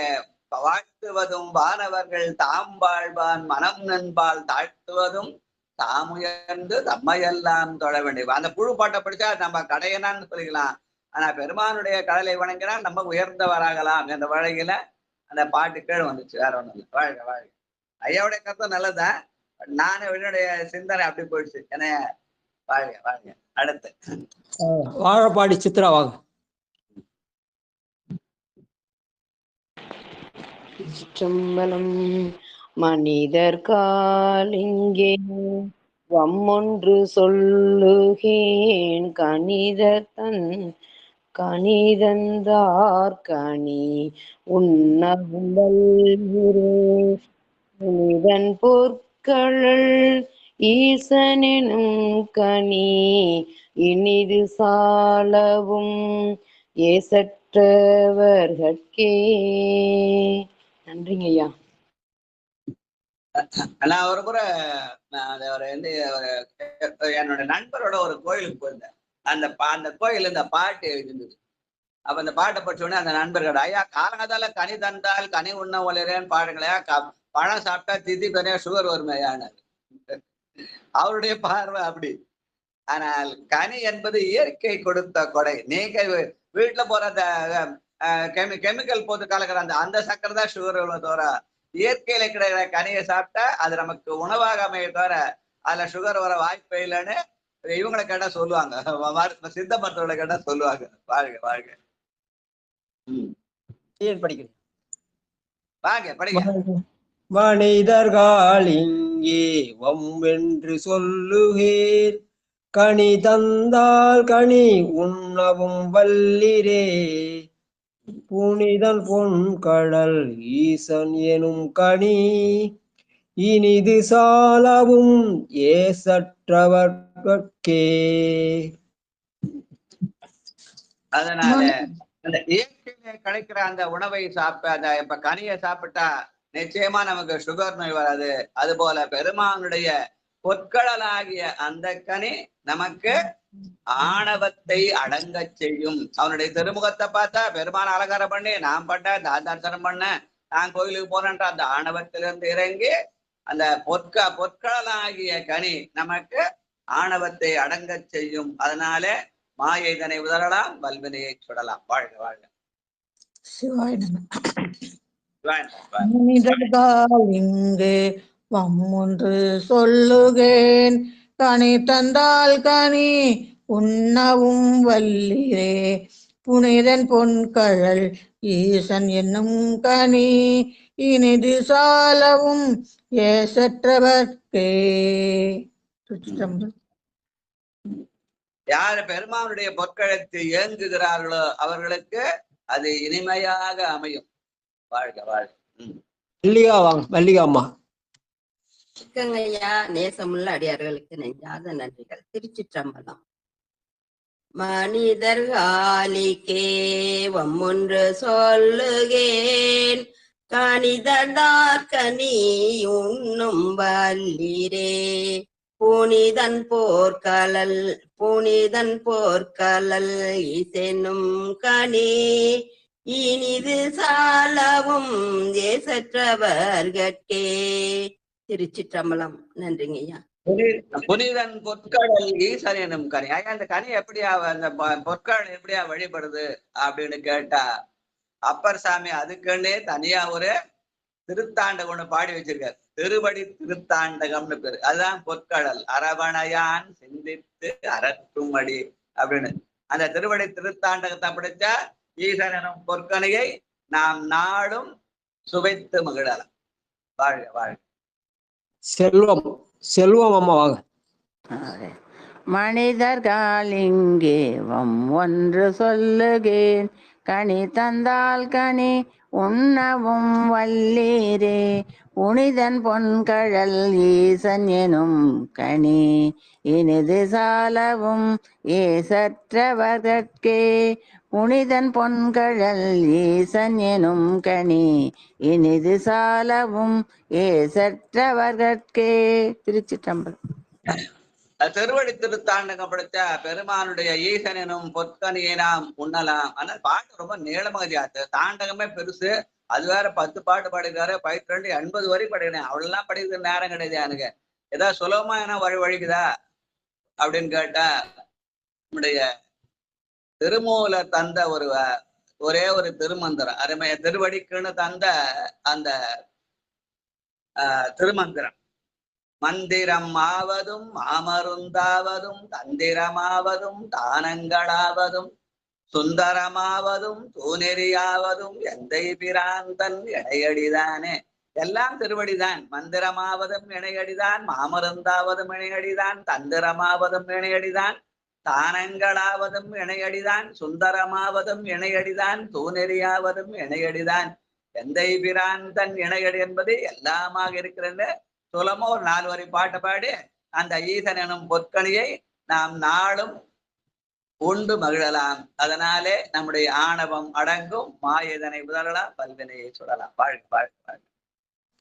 வாழ்த்துவதும் வானவர்கள் தாம் வாழ்வான் மனம் நண்பால் தாழ்த்துவதும் தாமுயர்ந்து தம்மையெல்லாம் தொழ வேண்டிய அந்த புழு பாட்டை படிச்சா நம்ம கடையனான்னு சொல்லிக்கலாம். ஆனா பெருமானுடைய கடலை வணங்கினா நம்ம உயர்ந்தவராகலாம் என்ற வழியில அந்த பாட்டு கீழே வந்துச்சு. வேற ஒண்ணும் இல்லை. வாழ்க வாழ்க. ஐயாவுடைய கருத்தும் நல்லதான். நானே என்னுடைய சிந்தனை அப்படி போயிடுச்சு. என்ன வாழ்க வாழ்க. அடுத்து வாழப்பாடி சித்ரா வாங்க. சிற்றம்பலம். மனிதர் காலிங்கே வம்மொன்று சொல்லுகேன். கணிதந்தார் கனி உண்ணவும் வல்லீரே. புனிதன் பொற்கழல் ஈசனெனும் கனி இனிது சாலவும் ஏசற்றவர்கட்கே. நன்றிங்க ஐயா. நான் ஒரு முறை என்னோட நண்பரோட ஒரு கோயிலுக்கு போயிருந்தேன். அந்த கோயில் இந்த பாட்டு எழுதிருந்தது. அப்ப அந்த பாட்டை படிச்சோடனே அந்த நண்பர்கள், ஐயா காலங்கத்தால கனி தந்தால் கனி உண்ண ஒளிரேன்னு பாடுங்களையா, பழம் சாப்பிட்டா திதி பெரிய சுகர் வருமையான அவருடைய பார்வை அப்படி. ஆனால் கனி என்பது இயற்கை கொடுத்த கொடை. நீங்க வீட்டுல போற அந்த கெமிக்கல் போட்டு கலக்கிற அந்த சக்கரை தான் சுகர் எவ்வளவு தவிர இயற்கையில கிடைக்கிற கனியை சாப்பிட்டா அது நமக்கு உணவாக அமைய தவிர அதுல சுகர் வர வாய்ப்பே இல்லைன்னு இவங்களை கேட்டா சொல்லுவாங்க. சித்த மருத்துவர்களை கேட்டா சொல்லுவாங்க. வாழ்க வாழ்க. படிக்கிறேன். வாங்க படிங்க. மனிதர்கள் இங்கே வம்மென்று சொல்லுகேன். கனி தந்தால் கனி உண்ணவும் வல்லிரே. புனிதன் பொன் கடல் ஈசன் எனும் கனி இனிது சாலவும் ஏசற்றவர்கட்கே. அதனால அந்த இயற்கையில கிடைக்கிற அந்த உணவை சாப்பிட்ட இப்ப கனியை சாப்பிட்டா நிச்சயமா நமக்கு சுகர் நோய் வராது. அது போல பெருமானுடைய பொற்களலாகிய அந்த கனி நமக்கு ஆணவத்தை அடங்க செய்யும். அவனுடைய திருமுகத்தை பார்த்தா பெருமான அலங்காரம் பண்ணி நான் பண்ணேன், நான் தரிசனம் பண்ணேன், நான் கோயிலுக்கு போனேன்ற அந்த ஆணவத்திலிருந்து இறங்கி அந்த பொற்களலாகிய கனி நமக்கு ஆணவத்தை அடங்க செய்யும். அதனாலே மாயை இதனை உதறலாம், வல்வினையை சுடலாம். வாழ்க வாழ்க. இங்கு வம்மொன்று சொல்லுகேன், கனி தந்தால் கனி உண்ணவும் வல்லிரே, புனிதன் பொன்கழல் ஈசன் என்னும் கனி இனிது சாலவும் ஏசற்றவர்க்கே. யார் பெருமானுடைய பொற்கழத்து ஏங்குகிறார்களோ அவர்களுக்கு அது இனிமையாக அமையும். வாழ்க வாழ்க. மல்லிகா வாங்க, மல்லிகா அம்மா. ஐயா, நேசமுள்ள அடியார்களுக்கு நெஞ்சாத நன்றிகள். திருச்சிற்றம்பலம். மனிதர்காலிக்கே வம்மொன்று சொல்லுகேன், கனிதந்தார் கனி உண்ணும் வல்லிரே, புனிதன் போர்க்கலல் இசெனும் கனி இனிது சாலவும் ஏசற்றவர்கட்கே. திருச்சிற்றம்பலம். நன்றிங்க ஐயா. புனிதன் பொற்கடல் ஈசன் எனும் கனி. அந்த கனி எப்படியா, அந்த பொற்கடல் எப்படியா வழிபடுது அப்படின்னு கேட்டா, அப்பர் சாமி அதுக்குன்னே தனியா ஒரு திருத்தாண்டகம் ஒண்ணு பாடி வச்சிருக்காரு. திருவடி திருத்தாண்டகம்னு பேரு. அதுதான் பொற்கடல் அரவணையான் சிந்தித்து அறக்குமடி அப்படின்னு. அந்த திருவடி திருத்தாண்டகத்தை படிச்சா ஈசன் எனும் பொற்கனையை நாம் நாடும் சுவைத்து மகிழலாம். வாழ்க வாழ்க. செல்வம் அம்மா வாங்க. மனிதர்கள் இங்கே ஒன்று சொல்லுகேன், கனி தந்தால் கனி உண்ணவும் வல்லீரே, புனிதன் பொன்கழல் ஈசன் எனும் கனி இனிது சாலவும் ஏசற்றவர்கட்கே, புனிதன் பொன்கழல் ஈசன் எனும் கனி இனிது சாலவும் ஏசற்றவர்கட்கே. திருச்சிற்றம்பலம். திருவடி திருத்தாண்டகம் படித்த பெருமானுடைய ஈசன் எனும் பொற்கனியை நாம் உண்ணலாம். ஆனால் பாட்டு ரொம்ப நீளமகதியாத்து. தாண்டகமே பெருசு, அது வேற 10 பாட்டு பாடிக்கிறாரு. 12 80 வரை படிக்கிறேன். அவ்வளவுலாம் படிக்கிறது நேரம் கிடையாது எனக்கு. ஏதாவது சுலபமா என்ன வழிக்குதா அப்படின்னு கேட்டா, நம்முடைய திருமூல தந்த ஒரே ஒரு திருமந்திரம், அருமைய திருவடிக்குன்னு தந்த அந்த திருமந்திரம். மந்திரம் ஆவதும் மாமருந்தாவதும் தந்திரமாவதும் தானங்களாவதும் சுந்தரமாவதும் தூநெறியாவதும் எந்தை பிராந்தன் இணையடிதானே. எல்லாம் திருவடிதான். மந்திரமாவதும் இணையடிதான், மாமருந்தாவதும் இணையடிதான், தந்திரமாவதும் இணையடிதான், தானங்களாவதும் இணையடிதான், சுந்தரமாவதும் இணையடிதான், தூநெறியாவதும் இணையடிதான், எந்தை பிராந்தன் இணையடி என்பது எல்லாமாக இருக்கிறது. சுலமா ஒரு 4 வரி பாட்டு பாடி அந்த ஈசன் எனும் பொற்கனியை நாம் நாளும் உண்டு மகிழலாம். அதனாலே நம்முடைய ஆணவம் அடங்கும், மாயதனை உதறலாம், பல்வினையை சுடலாம். வாழ்க வாழ்க வாழ்க.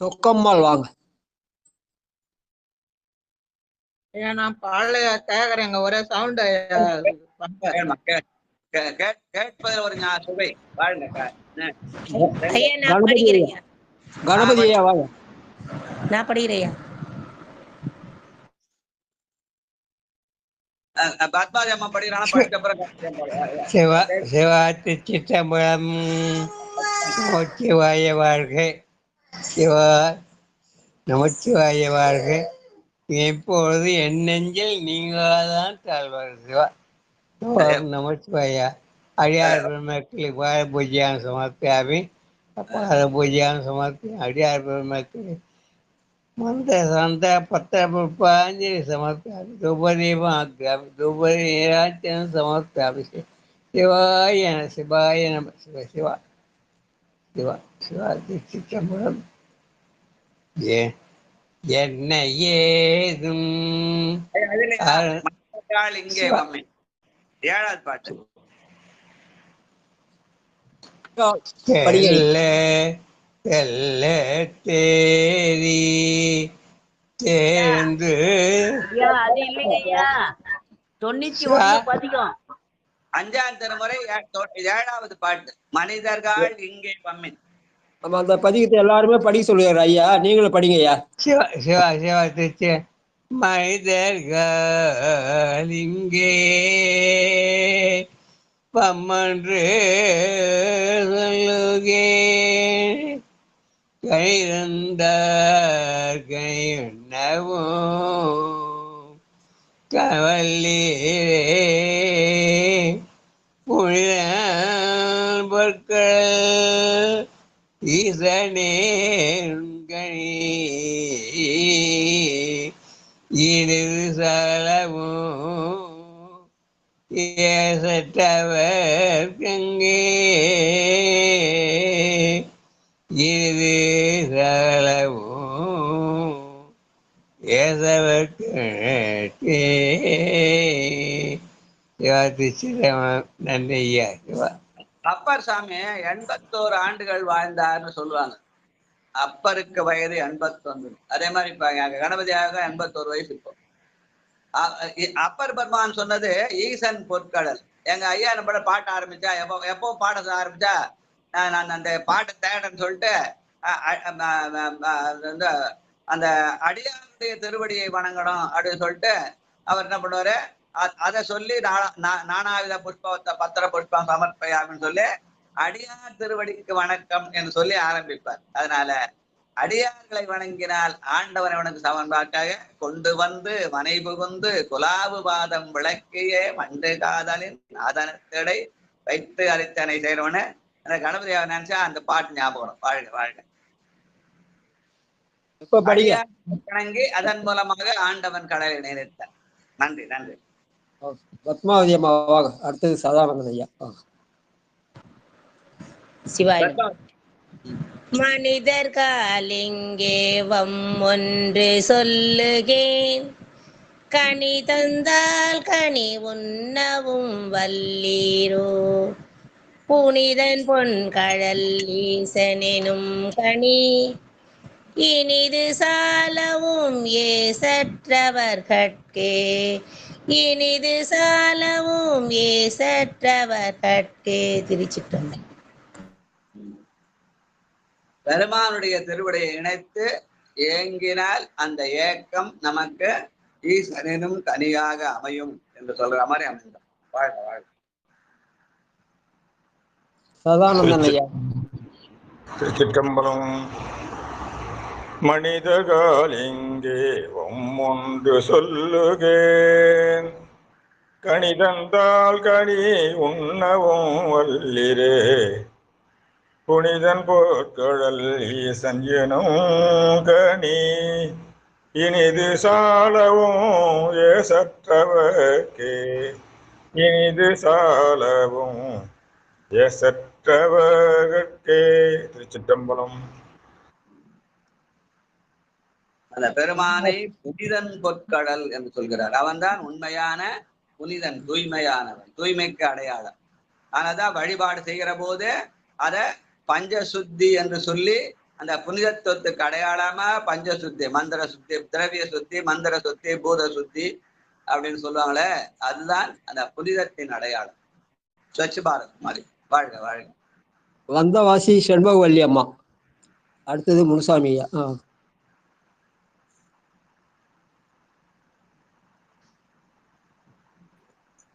சொக்கம்மாள் வாங்க. நான் பாழைய கேக்குறேங்க, ஒரே சவுண்ட் கேட்பதில் ஒரு சுவை. வாழ்க. கணபதி ஐயா வாங்க. நான் படிக்கிறையா. பத்மாதி அம்மா படிக்கிறானா? சிவச்சிற்றம்பலம். நமச்சிவாய வாழ்க. சிவா நமச்சிவாய வாழ்க. எப்பொழுது என் நெஞ்சில் நீங்களாதான் தாழ்வார். சிவா நமச்சிவாயா. அடியார் பெருமக்களுக்கு பாத பூஜையான சமர்ப்பியாமி. பாத பூஜையான சமர்ப்பி அடியார் பெருமக்களுக்கு மந்திர சந்த பத்திர புஷ்பாஞ்சலி சமர்ப்பியாமி. துபதீபம் துபதீராஜனம் சமர்ப்பியாமி. சிவாய சிவாய நம. சிவ சிவா சிவா சிவா. சிற்றம்பலம். என்ன ஏதும் இங்கே 7வது பாட்டு. தேரி சேர்ந்து ஐயா அது இல்லைங்க ஐயா 91 பதிகம். 5ஆம் திருமுறை 7வது பாட்டு. மனிதர்கள் இங்கே பம்மின். நம்ம அந்த பதிகத்தை எல்லாருமே படிக்க சொல்லுவாரு ஐயா, நீங்களும் படிங்க ஐயா. சிவா சிவா சிவா திருச்சி. மனிதர்கள் இங்கே பம்மன்று சொல்லுகேன் கைந்த கையுண்ணவும் கவல்லீரே புனித பொற்கள் ஈசனே கணி இரு சலவும் ஏசற்றவர் கங்கே இரு சலவும் ஏசவர் கே சிவா திருச்சிரமணம். நன்றி ஐயா. சிவா அப்பர் சாமி 81 ஆண்டுகள் வாழ்ந்தார்னு சொல்லுவாங்க. அப்பருக்கு வயது 81. அதே மாதிரி இப்ப எங்க கணபதியாக 81 வயசு. இப்போ அப்பர் பெருமான் சொன்னது ஈசன் பொற்கடல். எங்க ஐயா நம்ம பாட்ட ஆரம்பிச்சா எப்போ பாட ஆரம்பிச்சா நான் அந்த பாட்டை தேடன்னு சொல்லிட்டு அந்த அடியாருடைய திருவடியை வணங்கணும் அப்படின்னு சொல்லிட்டு அவர் என்ன பண்ணுவாரு, அதை சொல்லி நானாவித புஷ்பத்தை பத்திர புஷ்பம் சமர்ப்பயாமின்னு சொல்லி அடியார் திருவடிக்கு வணக்கம் என்று சொல்லி ஆரம்பிப்பார். அதனால அடியார்களை வணங்கினால் ஆண்டவன் அவனுக்கு சமன்பாக்காக கொண்டு வந்து மனை புகுந்து குலாவு பாதம் விளக்கிய மண்டு காதலின் ஆதனத்திடை வைத்து அளித்தனை செய்யறவனு அந்த கணபதியாவை நினைச்சா அந்த பாட்டு ஞாபகம். வாழ்க வாழ்க. வணங்கி அதன் மூலமாக ஆண்டவன் கடலை நினைத்தார். நன்றி நன்றி. பத்மாவதி அம்மாவாக. அடுத்தது சதானந்தன் ஐயா. சிவாய். மனிதர்கள் இங்கே ஒன்று சொல்லுகேன் கனி தந்தால் கனி உண்ணவும் வல்லீரோ புனிதன் பொன் கடல் ஈசனெனும் கனி இனிது சாலவும் ஏசற்றவர்கட்கே இனிது சாலவும் ஏசற்றவர்கட்கே. திருச்சிற்றம்பலம். பெருமானுடைய திருவிடையை இணைத்து ஏங்கினால் அந்த ஏக்கம் நமக்கு ஈசனும் கனியாக அமையும் என்று சொல்ற மாதிரி அமைந்தார். வாழ்க வாழ்க. சதானந்தன் ஐயா. திருச்சிற்றம்பலம். மனிதர்கள் இங்கே ஒன்று சொல்லுகேன் கனிதந்தால் கனி உண்ணவும் வல்லிரே புனிதன் போர்க்கடல் ஈசன் எனும் கனி இனிது சாலவும் ஏசற்றவர்க்கே இனிது சாலவும் ஏசற்றவர்க்கே. திருச்சிற்றம்பலம். அந்த பெருமானை புனிதன் பொற்கடல் என்று சொல்கிறார். அவன்தான் உண்மையான புனிதன், தூய்மையானவன், தூய்மைக்கு அடையாளம். ஆனாதான் வழிபாடு செய்கிற போது அதை பஞ்சசுத்தி என்று சொல்லி அந்த புனிதத்துவத்துக்கு அடையாளமா பஞ்சசுத்தி, மந்திர சுத்தி, திரவிய சுத்தி, மந்திர சுத்தி, பூத சுத்தி அப்படின்னு சொல்லுவாங்களே, அதுதான் அந்த புனிதத்தின் அடையாளம். ஸ்வச் பாரத் மாதிரி. வாழ்க வாழ்க. வந்தவாசி செண்பகவல்லி அம்மா. அடுத்தது முனுசாமி ஐயா.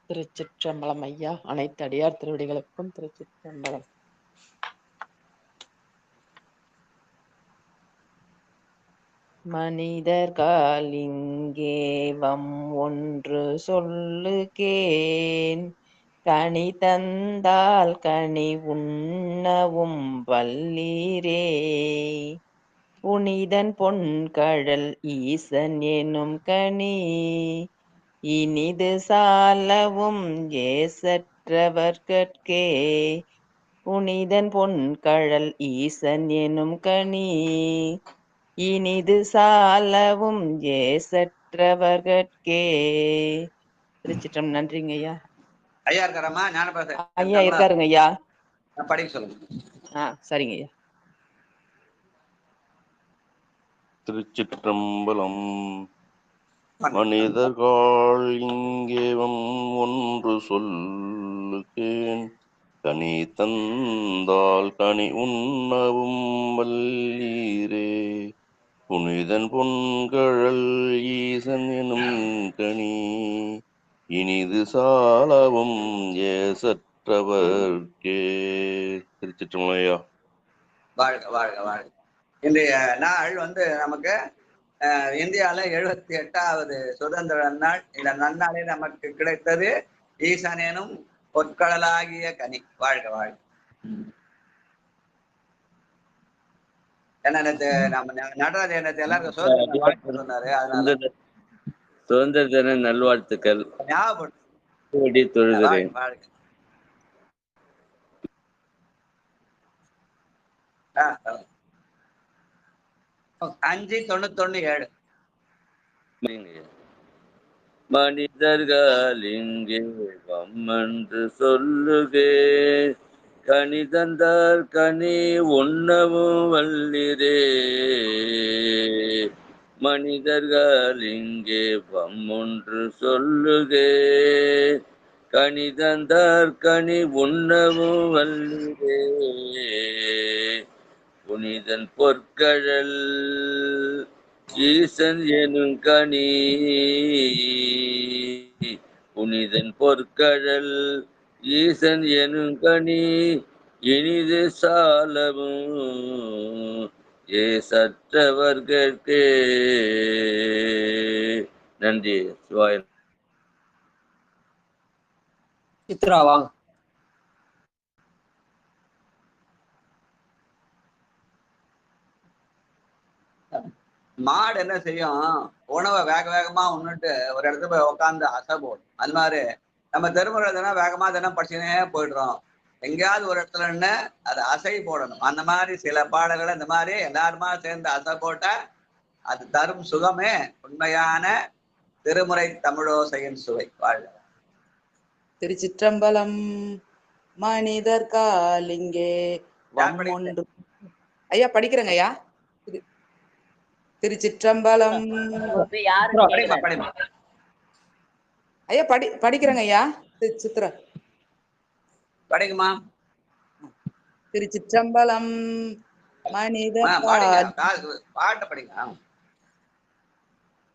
திருச்சிற்றம்பலம் ஐயா. அனைத்து அடியார் திருவடிகளுக்கும் திருச்சிற்றம்பலம். மனிதர்கள் இங்கே ஒன்று சொல்லுகேன் கனி தந்தால் கனி உண்ணவும் வல்லீரே புனிதன் பொன்கடல் ஈசன் எனும் கனி இனிது சாலவும் ஏசற்றவர்கட்கே புனிதன் பொன்கழல் ஈசன் எனும் கனி இனிது சாலவும் ஏசற்றவர்கட்கே. திருச்சிற்றம். நன்றிங்க ஐயா. ஐயா இருக்காரம்மா? ஞானபிரசாத் ஐயா இருக்காருங்க ஐயா. படிக்க சொல்லுங்க. சரிங்க ஐயா. திருச்சிற்றம்பலம். மனிதர்கள் இங்கேவம் ஒன்று சொல்லுகேன், கனி தந்தால் கனி உண்ணவும் வல்லீரே. புனிதன் பொன்கழல் ஈசன் எனும் கனி, இனிது சாலவும் ஏசற்றவர்க்கே. திருச்சிற்றம்பலம். வாழ்க வாழ்க வாழ்க. இன்றைய நாள் நமக்கு இந்தியாவில 78வது சுதந்திர நாள். இந்த நன்னாளில் நமக்கு கிடைத்தது ஈசனேனும் பொற்கடலாகிய கனி. வாழ்க வாழ்க. என்ன நம்ம நடராஜ எண்ணத்தை எல்லாருக்கும் சொன்னாரு. அதனால சுதந்திர தின நல்வாழ்த்துக்கள். ஞாபகம் வாழ்க. 591 மனிதர்கள் இங்கே வம்மன்று சொல்லுகே, கனி தந்தார் கனி உண்ணவும் வல்லிரே. மனிதர்கள் இங்கே வம்மொன்று சொல்லுகே, கனி தந்தார் கனி உண்ணவும் வல்லிரே. புனிதன் பொற்கழல் ஈசன் எனும் கனி, புனிதன் பொற்கழல் ஈசன் எனும் கனி, இனிது சாலவும் ஏசற்றவர்கே. நன்றி. சிவாய. சித்ரா வாங்க. மாடு என்ன செய்யும், உணவை வேக வேகமா உண்ணுட்டு ஒரு இடத்துல போய் உட்காந்து அசை போடும். அது மாதிரி நம்ம திருமுறை தினம் வேகமா தினம் படிச்சுனே போயிடுறோம். எங்கேயாவது ஒரு இடத்துல நின்று அது அசை போடணும். அந்த மாதிரி சில பாடல்களை இந்த மாதிரி எல்லாருமா சேர்ந்து அசை போட்டா அது தரும் சுகமே உண்மையான திருமுறை தமிழோசையின் சுவை. வாழ்க. திருச்சிற்றம்பலம். மனிதர் காலிங்கே ஐயா படிக்கிறேங்க ஐயா. திருச்சிற்றம்பலம். ஐயா படிக்கிறேங்க ஐயா. சித்ரா படிக்குமா? திருச்சிற்றம்பலம். மனிதர் பாட்டு படிங்க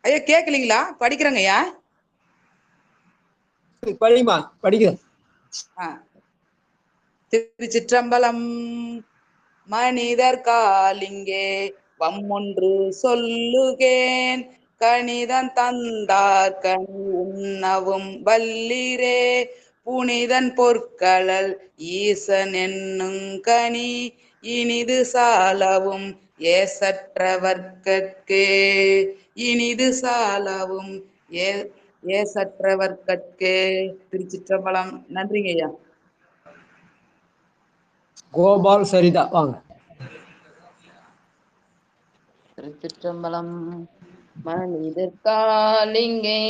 ஐயா. கேட்கலீங்களா? படிக்கிறேங்க ஐயா. படிமா படிக்கிறேன். திருச்சிற்றம்பலம். மனிதர் காலிங்கே வம்மொன்று சொல்லுகேன், கனிதன் தந்தார் கனி உண்ணவும் வல்லிரே. புனிதன் பொற்கழல் ஈசன் என்னும் கனி, இனிது சாலவும் ஏசற்றவர்கட்கே. இனிது சாலவும் ஏசற்றவர்கட்கே. திருச்சிற்றம்பலம். நன்றிங்க ஐயா. கோபால் சரிதா வாங்க. திருச்சிற்றம்பலம். மனிதர் காலிங்கே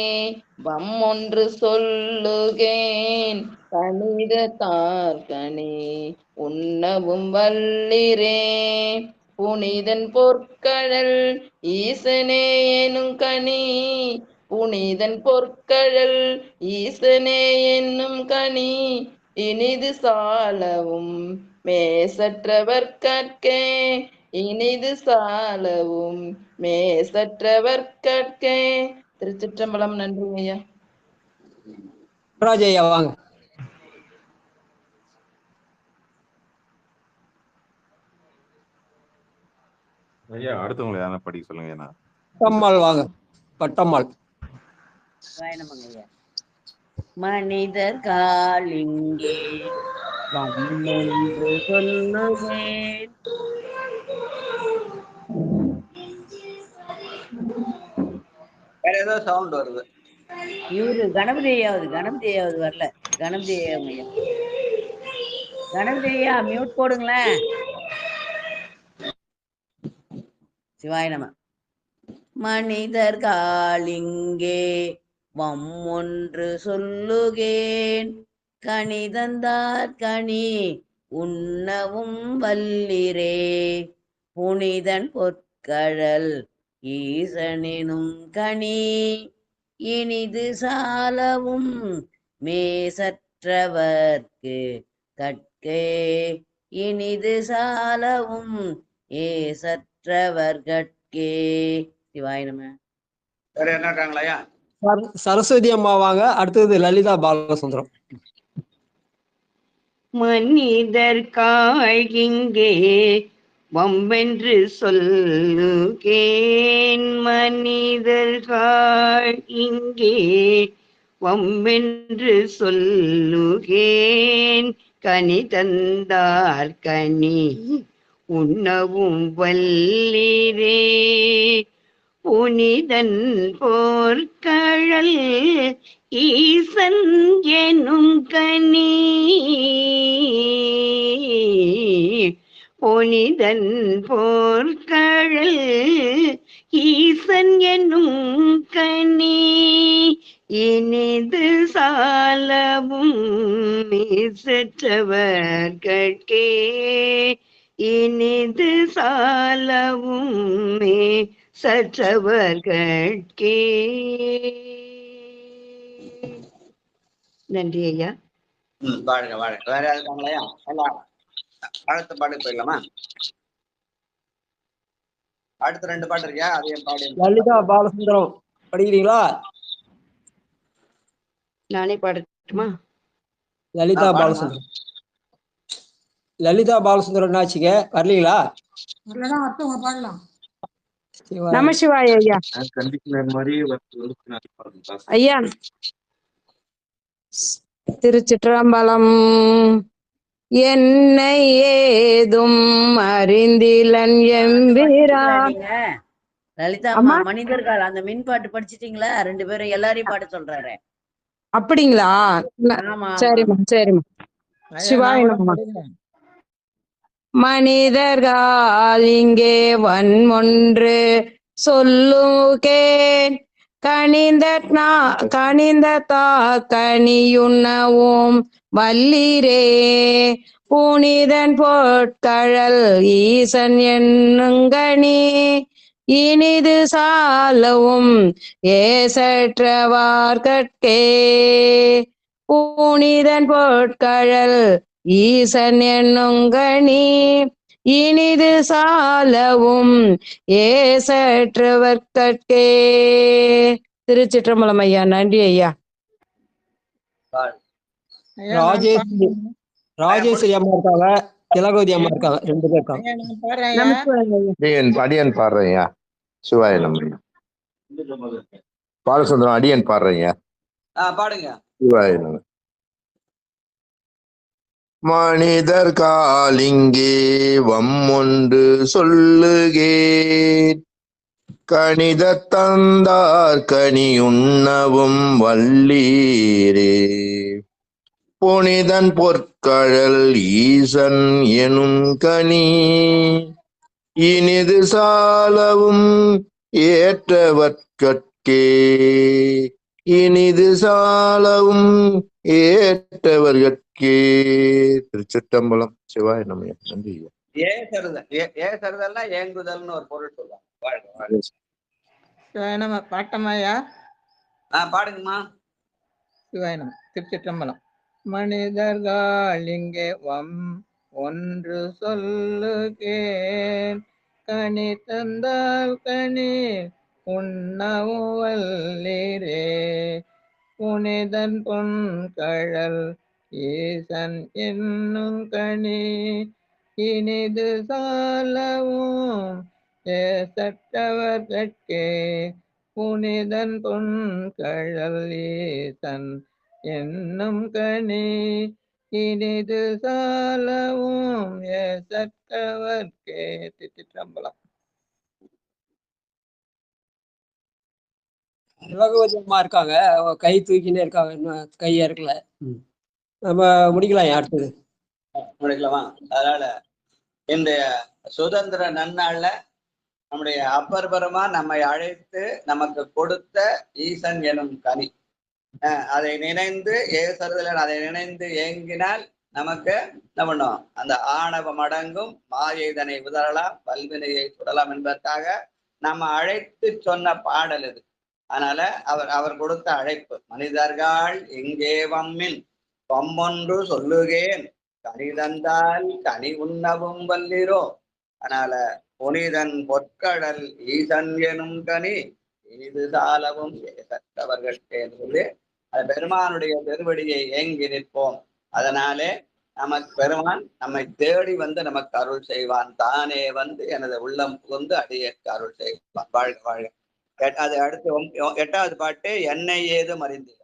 வம்மொன்று சொல்லுகேன், கனிதத்தார் கனி உண்ணவும் வல்லிரே. புனிதன் பொற்கழல் ஈசனே எனும் கனி, புனிதன் பொற்கழல் ஈசனே என்னும் கனி, இனிது சாலவும் மேசற்றவர்கட்கே. இனிது சாலவும் மேசற்றவர்கட்கே. திருச்சிற்றம்பலம். நன்றி ஐயா. ராஜையா வாங்க. ஐயா அடுத்தவங்களை யாரா படிக்க சொல்லுங்க. ஏன்னா பட்டம்மாள் வாங்க. பட்டம்மாள். மனிதர் காலிங்கே வம்மொன்று சொல்லுகேன். வேற ஏதோ சவுண்ட் வருது. இவரு கணபதி ஐயாவது வரல. கணபதி ஐயா கணபதி ஐயா மியூட் போடுங்களேன். சிவாய நம. மனிதர் காலிங்கே வம்மொன்று சொல்லுகேன், கனிதந்தார் கனி உண்ணவும் வல்லிரே. புனிதன் பொற்கழல் ஈசனெனும் கனி இனிது சாலவும் மேசற்றவர்க்கு கட்கே இனிது சாலவும் ஏசற்றவர்கட்கே. சிவாய நம. வேற என்ன இருக்காங்களாயா? சரஸ்வதி அம்மா வாங்க. அடுத்தது லலிதா பாலசுந்தரம். மனிதர்காய் இங்கே வம்பென்று சொல்லுகேன், மனிதர்காய் இங்கே வம்பென்று சொல்லுகேன், கனி தந்தார் கனி உண்ணவும் வல்லீரே, புனிதன் போர்க்கழல் ஈசன் எனும் கனி, புனிதன் போர்க்கழல் ஈசன் எனும் கனி, இனிது சாலவும் மீசற்றவர்கட்கே, இனிது சாலவும் சற்றவர்கட்கே. நன்றி ஐயா. பாடுங்க பாடுங்க. வேற யாரும் இருக்காங்களாயா? எல்லாம் அடுத்த பாட்டுக்கு போயிடலாமா? அடுத்த 2 பாட்டு இருக்கியா? அதையும் பாடு. லலிதா பாலசுந்தரம் படிக்கிறீங்களா? நானே பாடட்டுமா? லலிதா பாலசுந்தரம். லலிதா பாலசுந்தரம் என்னாச்சுங்க, வரலீங்களா? பாடலாம். நமசிவாய ஐயா. ஐயா திருச்சிற்றம்பலம். என்னை ஏதும் அறிந்திலன் எம்பிரான். லலிதா அம்மா, மனிதர்கள் அந்த மின்பாட்டு படிச்சிட்டீங்களா? 2 பேரும் எல்லாரையும் பாட சொல்றாரு. அப்படிங்களா? சரிம்மா சரிம்மா. சிவாய நம. மனிதர்கள் இங்கே வன்மொன்று சொல்லுகேன், கனிந்த கனியுண்ணவும் வல்லீரே, புனிதன் பொற்கழல் ஈசன் என்னுங்கனி, இனிது சாலவும் ஏசற்றவார்கட்கே, புனிதன் பொற்கழல் ஈசன் என்னுங்கனி, இனிது சாலவும் ஏசற்றவர்கட்கே. திருச்சிற்றம்பலம் ஐயா. நன்றி ஐயா. ராஜேஸ்வரி அம்மா இருக்காங்க, திலகவதி அம்மா இருக்காங்க, 2 பேர் இருக்காங்க. அடியன் பாடுறேன். சிவாய நம்ம பாலசுந்தரம் அடியன் பாடுறேன். பாடுங்க. சிவாய நம்ம. மனிதர் காலிங்கே வம்மொன்று சொல்லுகேன், கணித தந்தார் கனி உண்ணவும் வல்லீரே, புனிதன் பொற்கழல் ஈசன் எனும் கனி, இனிது சாலவும் ஏற்றவர்கட்கே, இனிது சாலவும் ஏற்றவர்கட்கே. திருச்சிற்றம்பலம். சிவாய நம. நன்றி. ஏசறுதல்னா ஏங்குதல்னு ஒரு பொருள் சொல்லுவாங்க. சிவாய நம. பாட்டமாயா? பாடுங்கம்மா. சிவாய நம. திருச்சிற்றம்பலம். மனிதர்கள் இங்கே ஒன்று சொல்லுகேன், கனி தந்தால் கனி உண்ணவும் வல்லீரே, புனிதன் பொன்கழல் ஈசன் என்னும் கனி, இனிது சாலவும் ஏசற்றவர்கட்கே, புனிதன் பொன்கழல் ஈசன் என்னும் கனி, இனிது சாலவும் ஏசற்றவர்கே. திருச்சிற்றம்பலம். திலகவதி அம்மா இருக்காங்க, கை தூக்கினே இருக்காங்க, இன்னும் கையா இருக்கல. நம்ம முடிக்கலாம். அடுத்தது முடிக்கலாமா? அதனால இன்றைய சுதந்திர நன்னாள்ல நம்முடைய அப்பர்பரமா நம்மை அழைத்து நமக்கு கொடுத்த ஈசன் எனும் கனி, அதை நினைந்து ஏசறுதல், அதை நினைந்து ஏங்கினால் நமக்கு என்ன பண்ணும்? அந்த ஆணவம் அடங்கும், மாயை இதனை உதறலாம், வல்வினையை சுடலாம் என்பதற்காக நம்ம அழைத்து சொன்ன பாடல் இது. அதனால அவர் கொடுத்த அழைப்பு, மனிதர்கள் எங்கே வம்மின் பம்மொன்று சொல்லுகேன் கனி தந்தால் கனி உண்ணவும் வல்லிரோ. அதனால புனிதன் பொற்கடல் ஈசன் எனும் கனி இனிது சாலவும் ஏசற்றவர்கள் சொல்லி அது பெருமானுடைய பெருவடியை ஏங்கி நிற்போம். அதனாலே நமக்கு பெருமான் நம்மை தேடி வந்து நமக்கு அருள் செய்வான். தானே வந்து எனது உள்ளம் புகுந்து அடியேற்கு அருள் செய்வான். வாழ்க வாழ்க. அது அடுத்து 8வது பாட்டு, என்னை ஏதும் அறிந்தில.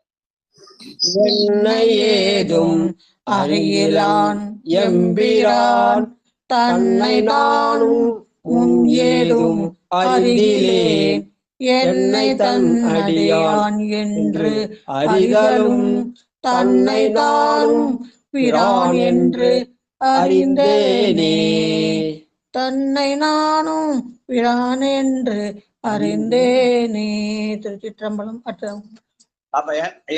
என்னை ஏதும் அறியிலான் எம்பிரான் தன்னை நானும் முன் ஏதும் அறிந்திலேன். என்னை தன் அடியான் என்று அறிதலும் தன்னை நானும் பிரான் என்று அறிந்தேனே. தன்னை நானும் பிரான் என்று அறிந்தேனே. திருச்சிற்றம்பலம். அப்ப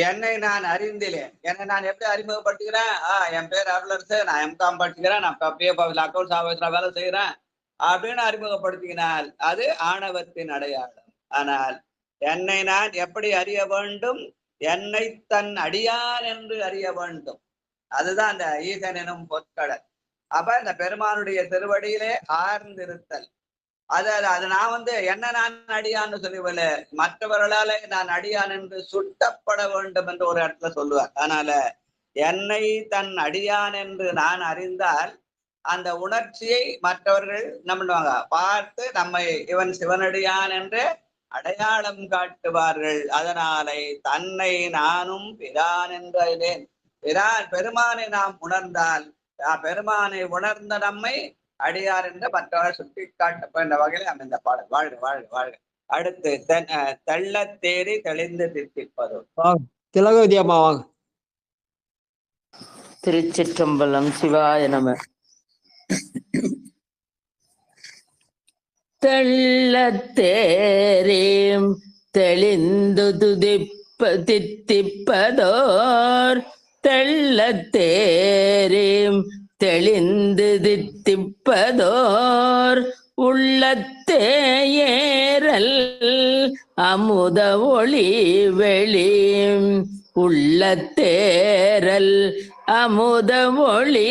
என்னை நான் அறிந்திலேன். என்னை நான் எப்படி அறிமுகப்படுத்திக்கிறேன்? என் பேர் அருளரசு, நான் எம்காம் படிச்சுக்கிறேன், நான் அப்படியே அக்கௌண்ட்ஸ் ஆஃபீஸ்ல வேலை செய்யறேன் அப்படின்னு அறிமுகப்படுத்தினால் அது ஆணவத்தின் அடையாளம். ஆனால் என்னை நான் எப்படி அறிய வேண்டும்? என்னை தன் அடியான் என்று அறிய வேண்டும். அதுதான் அந்த ஈசன் எனும் பொற்கடல். அப்ப இந்த பெருமானுடைய திருவடியிலே ஆர்ந்திருத்தல். அது நான் என்ன நான் அடியான்னு சொல்லவில்லை, மற்றவர்களால நான் அடியான் என்று சுட்டப்பட வேண்டும் என்று ஒரு இடத்துல சொல்லுவார். அதனால என்னை தன் அடியான் என்று நான் அறிந்தால் அந்த உணர்ச்சியை மற்றவர்கள் நம்புவாங்க, பார்த்து நம்மை இவன் சிவனடியான் என்று அடையாளம் காட்டுவார்கள். அதனாலே தன்னை நானும் பிரான் என்றேன். பெருமானை நாம் உணர்ந்தால், பெருமானை உணர்ந்த நம்மை அடியார் என்று மற்றவர்கள் சுட்டி காட்டப்பட்ட வகையில் அமைந்த பாடல். வாழ்க வாழ்க வாழ்க. அடுத்து தெள்ளத்தேரி தெளிந்து தித்திப்பது. திலகவதி அம்மா வாங்க. திருச்சிற்றம்பலம். சிவாய நம. தெள்ளத்தேரீம் தெளிந்து தித்திப்பதோர் தெள்ளத்தேரீம் தெளிந்து தித்திப்பதோர் உள்ளத்தேயேரல் அமுத ஒளி வெளிம் உள்ளத்தேரல் அமுத ஒளி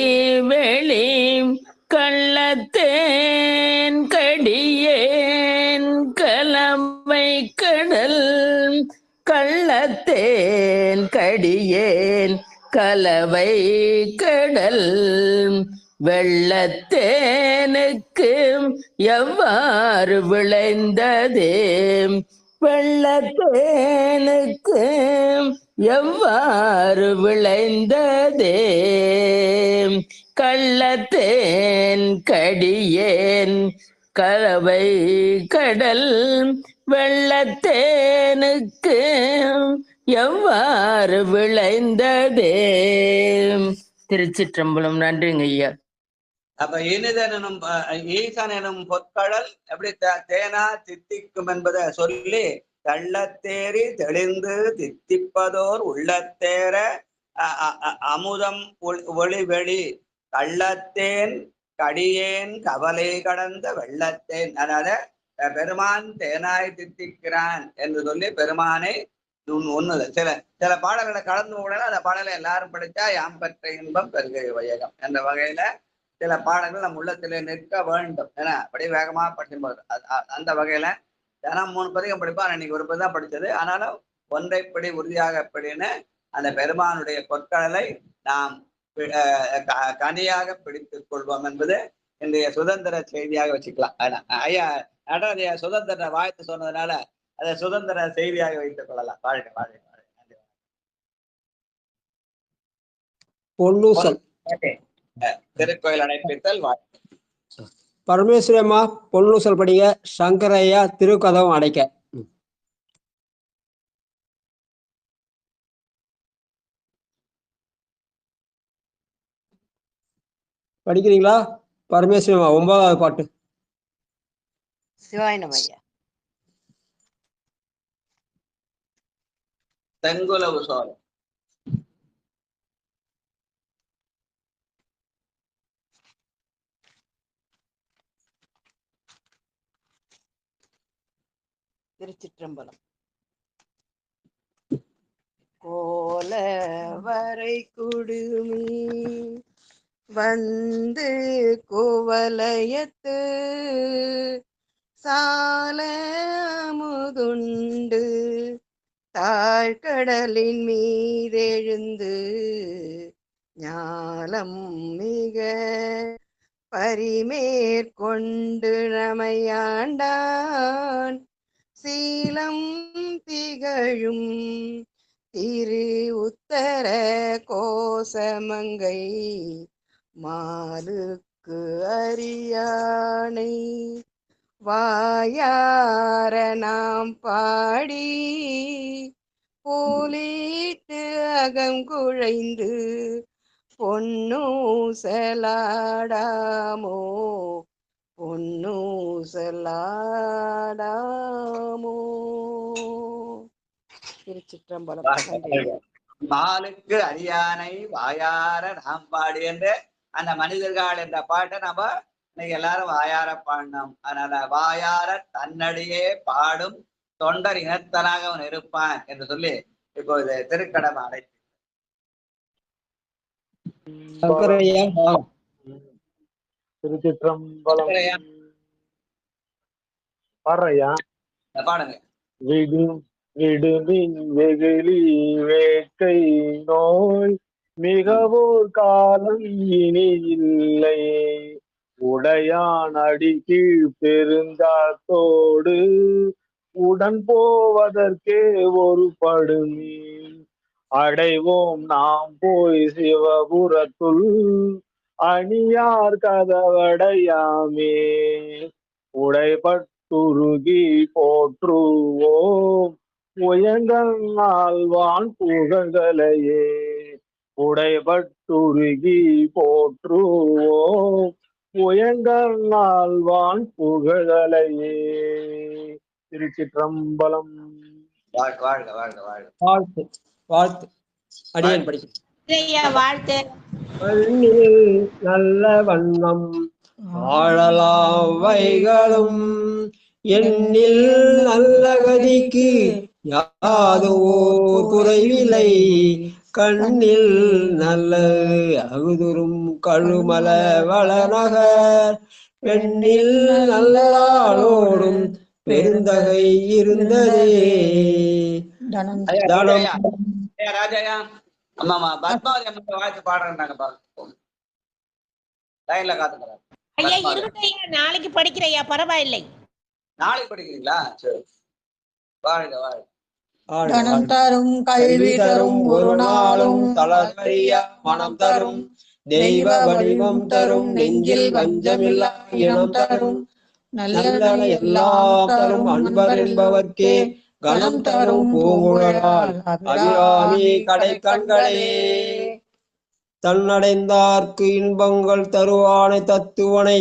வெளிம் கள்ளத்தேன் கடியேன் கலவை கடல் கள்ளத்தேன் கடியேன் கலவை கடல் வெள்ளத்தேனுக்கு எவ்வாறு விளைந்ததே வெள்ளத்தேனுக்கு எவ்வாறு விளைந்ததே கள்ளத்தேன் கடியேன் கலவை கடல் வெள்ளத்தேனுக்கு எவ்வாறு விளைந்ததே. திருச்சிற்றம்பலம். நன்றிங்க ஐயா. அப்ப இனிதன் எனும் ஈசன் எனும் பொற்கடல் எப்படி தேனா தித்திக்கும் என்பதை சொல்லி கள்ளத்தேரி தெளிந்து தித்திப்பதோர் உள்ளத்தேர அமுதம் ஒளிவெளி கள்ளத்தேன் கடியேன் கவலை கடந்த வெள்ளத்தேன். அதனால பெருமான் தேனாய் தித்திக்கிறான் என்று சொல்லி பெருமானை ஒண்ணு சில பாடல்களை கலந்து உடனே அந்த பாடலை எல்லாரும் படித்தா யாம் பெற்ற இன்பம் பெருகை வையகம் என்ற வகையில சில பாடல்கள் நம் உள்ளத்திலே நிற்க வேண்டும். ஏன்னா அப்படி வேகமா படிக்கும்போது அந்த வகையில தினம் 3 பதிகம் படிப்பா. இன்னைக்கு ஒரு பதிதான் படிச்சது. ஆனாலும் ஒன்றைப்படி உறுதியாக எப்படின்னு அந்த பெருமானுடைய பொற்கடலை நாம் கனியாக பிடித்துக் கொள்வோம் என்பது இன்றைய சுதந்திர செய்தியாக வச்சுக்கலாம். ஐயா நடராஜ சுதந்திர வாழ்த்து சொன்னதுனால அதை சுதந்திர செய்தியாக வைத்துக் கொள்ளலாம். வாழ்க வாழ்க வாழ்க. பொன்னூசல். திருக்கோயில் அடைப்பித்தல் வாழ்க. பரமேஸ்வரி அம்மா பொன்னூசல் படிங்க. சங்கரையா திருக்கதவம் அடைக்க. படிக்கிறீங்களா பரமேஸ்வரி அம்மா? 9வது பாட்டு. சிவாய நம ஐயா. தெங்குலவு சோலை. திருச்சிற்றம்பலம். கோல வரை குடுமி வந்து குவலயத்து சால முதுண்டு தாழ்கடலின் மீதெழுந்து ஞாலம் மிக பரிமேற்கொண்டு நமையாண்டான் சீலம் திகழும் திரு உத்தர கோசமங்கை மாலுக்கு அரியானை வாயார நாம் பாடி போலிட்டு அகம் குழைந்து பொன்னூசலாடாமோ பொன்னூசலாடாமோ. திருச்சிற்றம்பலம். மாலுக்கு அரியானை வாயார நாம் பாடி என்று அந்த மனிதர்கள் என்ற பாட்டை நம்ம இன்னைக்கு எல்லாரும் வாயார பாடினோம். அதனால வாயார தன்னடியே பாடும் தொண்டர் இனத்தனாக அவன் இருப்பான் என்று சொல்லி இப்போ இது திருக்கடமை அடை திருச்சிற்றம்பலம். பாடுறையா பாடுங்க. விடுமின் வெகுளி வேட்கை நோய் மிகவும் காலம் இனி இல்லை உடையான் அடி கீழ் பெருந்தாத்தோடு உடன் போவதற்கே ஒரு படுமி அடைவோம் நாம் போய் சிவபுரத்துள் அணியார் கதவடையாமே உடைபட்டுருகி போற்றுவோம் உயங்கள் நாள்வான் புகழ்களையே உடைபட்டுருகி போற்றுவோம் உயங்கள் நாள்வான் புகழலையே. திருச்சிற்றம்பலம். வாழ்க வாழ்க வாழ்க வாழ்க. வாழ்த்து வாழ்த்து. அடியேன் படிக்கிறேன். வாழ்த்து. நல்ல வண்ணம் ஆழலாம் வைகளும் எண்ணில் நல்ல கதிக்கு யாதோ குறைவில்லை கண்ணில் நல்ல அகுதுரும் கழுமல வளநகர் பெண்ணில் நல்லாளோடும் பெருந்தகை இருந்ததே. ராஜாயா அம்மா பத்மாவதி அம்மா வாழ்த்து பாடுறாங்க பாருங்க. லைன்ல காத்துக்கிறாங்க. ஐயா இருக்கட்டும் ஐயா, நாளைக்கு படிக்கிறையா, பரவாயில்லை. நாளைக்கு படிக்கிறீங்களா? சரி, வாழ்க வாழ்க. தனம் தரும் கல்வி தரும் ஒரு நாளும் தளர்வறியா மனம் தரும் தெய்வ வடிவம் தரும் நெஞ்சில் வஞ்சமில்லா இனம் தரும் நல்லன எல்லாம் தரும் அன்பர் என்பவர்க்கே கணம் தரும் பூங்குழலால் அபிராமி கடை கண்களே. தன்னடைந்தார்க்கு இன்பங்கள் தருவானை தத்துவனை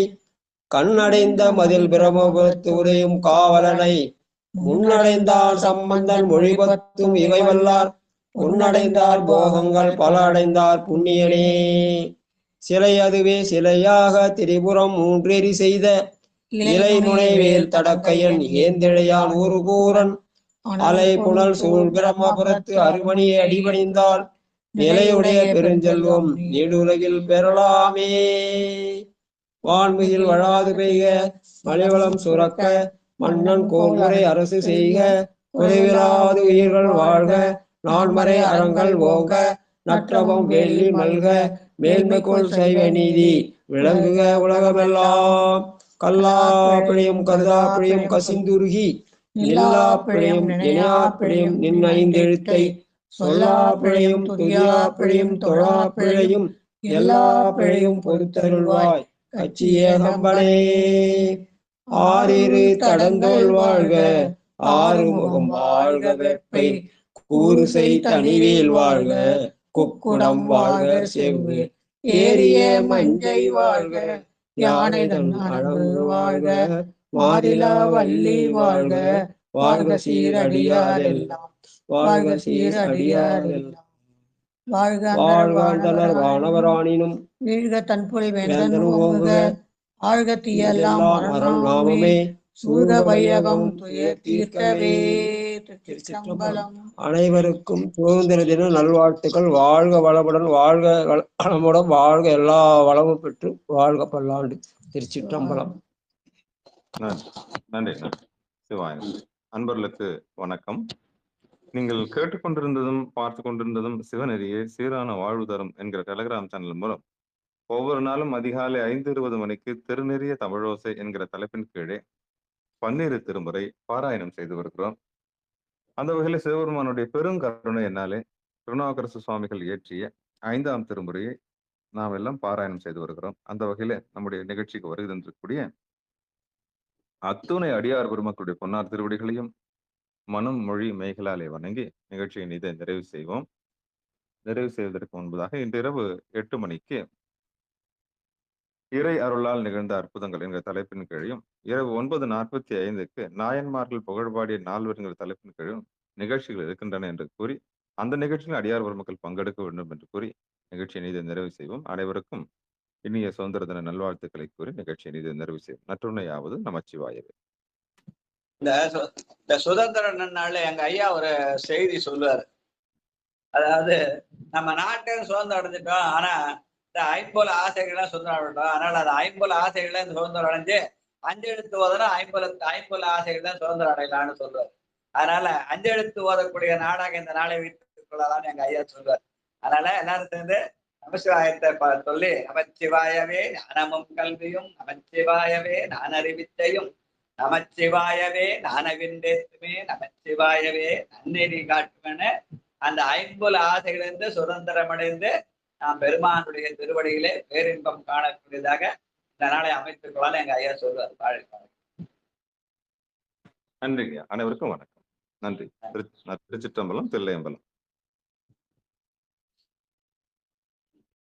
கண்ணடைந்த மதில் பிரமபுரத்து உரையும் காவலனை முன்னடைந்தால் சம்பந்தன் மொழிபத்தும் இவை வல்லார் பொன்னடைந்தார் போகங்கள் பல அடைந்தார் புண்ணியனே. சிலை அதுவே சிலையாக திரிபுரம் மூன்றெறி செய்த இலை நுழைவேல் தடக்கையன் ஏந்திழையான் ஒரு கூரன் அலை புனல் சூழ் பிரம்மபுரத்து அருமணியை அடிபணிந்தால் நிலையுடைய பெருஞ்செல்வம் நீடுலகில் பெறலாமே. வான்மிகில் வழாது பெய்க மலைவளம் சுரக்க மன்னன் கோன்முறை அரசு செய்க குறைவிலாது உயிர்கள் வாழ்க நான்மறை அறங்கள் ஓங்க நற்றவம் வேள்வி மல்க மேன்மைக்குள் சைவ நீதி விளங்குக உலகமெல்லாம். கல்லா பிழையும் கருதா பிழையும் கசிந்துருகி நில்லா பிழையும் நினையா பிழையும் நின் ஐந்தெழுத்தை சொல்லா பிழையும் துதியா பிழையும் தொழா பிழையும் எல்லா பிழையும் பொறுத்தருள்வாய் கச்சி ஏகம்பனே. ஆறிரு தடந்தோள் வாழ்க ஆறுமுகம் வாழ்க வெப்பை கூறுசை தனிவேல் வாழ்க குக்குடம் வாழ்க செவ்வு ஏரிய மஞ்சை வாழ்க யானை தன் அழகு வாழ்க மாறிலா வள்ளி வாழ்க வாழ்க சீரடியாரெல்லாம் வாழ்க சீரடியாரெல்லாம் வாழ்வாழ்ந்தனர் வானவரானினும் வீழ்க தன்புரை வேந்தனும் வேந்தனும் ஓங்குக ஆழ்க தீயெல்லாம் அறம் நாமமே சூழ்க வையகம் துயர் தீர்க்கவே. திருச்சிற்றம்பலம். அனைவருக்கும் சுதந்திர தின நல்வாழ்த்துக்கள். வாழ்க வளமுடன், வாழ்க வளமுடன், வாழ்க எல்லா வளமும் பெற்று வாழ்க பல்லாண்டு. திருச்சிற்றம்பலம். நன்றி நன்றி. சிவாயம். அன்பர்களுக்கு வணக்கம். நீங்கள் கேட்டுக்கொண்டிருந்ததும் பார்த்து கொண்டிருந்ததும் சிவநெறியே சீரான வாழ்வு தரும் என்கிற டெலிகிராம் சேனல் மூலம் ஒவ்வொரு நாளும் அதிகாலை 5:20 மணிக்கு திருநெறிய தமிழோசை என்கிற தலைப்பின் கீழே 12 திருமுறை பாராயணம் செய்து வருகிறோம். அந்த வகையில் சிவபெருமானுடைய பெருங்கருணை என்னாலே திருநாவுக்கரசு சுவாமிகள் இயற்றிய 5ஆம் திருமுறையை நாம் எல்லாம் பாராயணம் செய்து வருகிறோம். அந்த வகையில நம்முடைய நிகழ்ச்சிக்கு வருகின்றக்கூடிய அத்துணை அடியார் பெருமக்களுடைய பொன்னார் திருவடிகளையும் மனம் மொழி மெய்களாலே வணங்கி நிகழ்ச்சியை இதை நிறைவு செய்வோம். நிறைவு செய்வதற்கு முன்பதாக இன்று இரவு 8 மணிக்கு இறை அருளால் நிகழ்ந்த அற்புதங்கள் என்கிற தலைப்பின் கீழையும், இரவு 9:45க்கு நாயன்மார்கள் புகழ்பாடிய நால்வர் என்கிற தலைப்பின் கீழும் நிகழ்ச்சிகள் இருக்கின்றன என்று கூறி, அந்த நிகழ்ச்சியில் அடியார் பெருமக்கள் பங்கெடுக்க வேண்டும் என்று கூறி நிகழ்ச்சியை இதை நிறைவு செய்வோம். அனைவருக்கும் இனிய சுதந்திர தின நல்வாழ்த்துக்களை கூறி நிகழ்ச்சியை இதை நிறைவு செய்வோம். நற்றுணையாவது நமச்சிவாயவே. இந்த சுதந்திர நாள்ல எங்க ஐயா ஒரு செய்தி சொல்லுவாரு. அதாவது நம்ம நாட்டை சுதந்திரம் அடைஞ்சிட்டோம், ஆனா இந்த 50 ஆசைகள்லாம் சுதந்திரம் அடைஞ்சிட்டோம். அதனால அந்த 50 ஆசைகள்லாம் இந்த சுதந்திரம் அடைஞ்சு 5 எழுத்து ஓதனா 50 ஆசைகள் தான் சுதந்திரம் அடையலாம்னு சொல்லுவார். அதனால 5 எழுத்து ஓதக்கூடிய நாடாக இந்த நாளை வைத்துக் கொள்ளலாம்னு எங்க ஐயா சொல்லுவார். அதனால எல்லாரும் சேர்ந்து நமசிவாயத்தை சொல்லி, நமச்சிவாயவே ஞானமும் கல்வியும், நமச்சிவாயவே நானறிவித்தையும், நமச்சிவாயவே நானவின்றேத்துமே, நமச்சிவாயவே நன்னெறி காட்டுமென அந்த 50 ஆசைகளிலிருந்து சுதந்திரம் அடைந்து நாம் பெருமானுடைய திருவடியிலே பேரின்பம் காணக்கூடியதாக இந்த நாளை அமைத்துக் கொள்ளலாம் எங்க ஐயா சொல்வார். நன்றிங்க. அனைவருக்கும் வணக்கம். நன்றி. திருச்சிற்றம்பலம், தில்லையம்பலம்.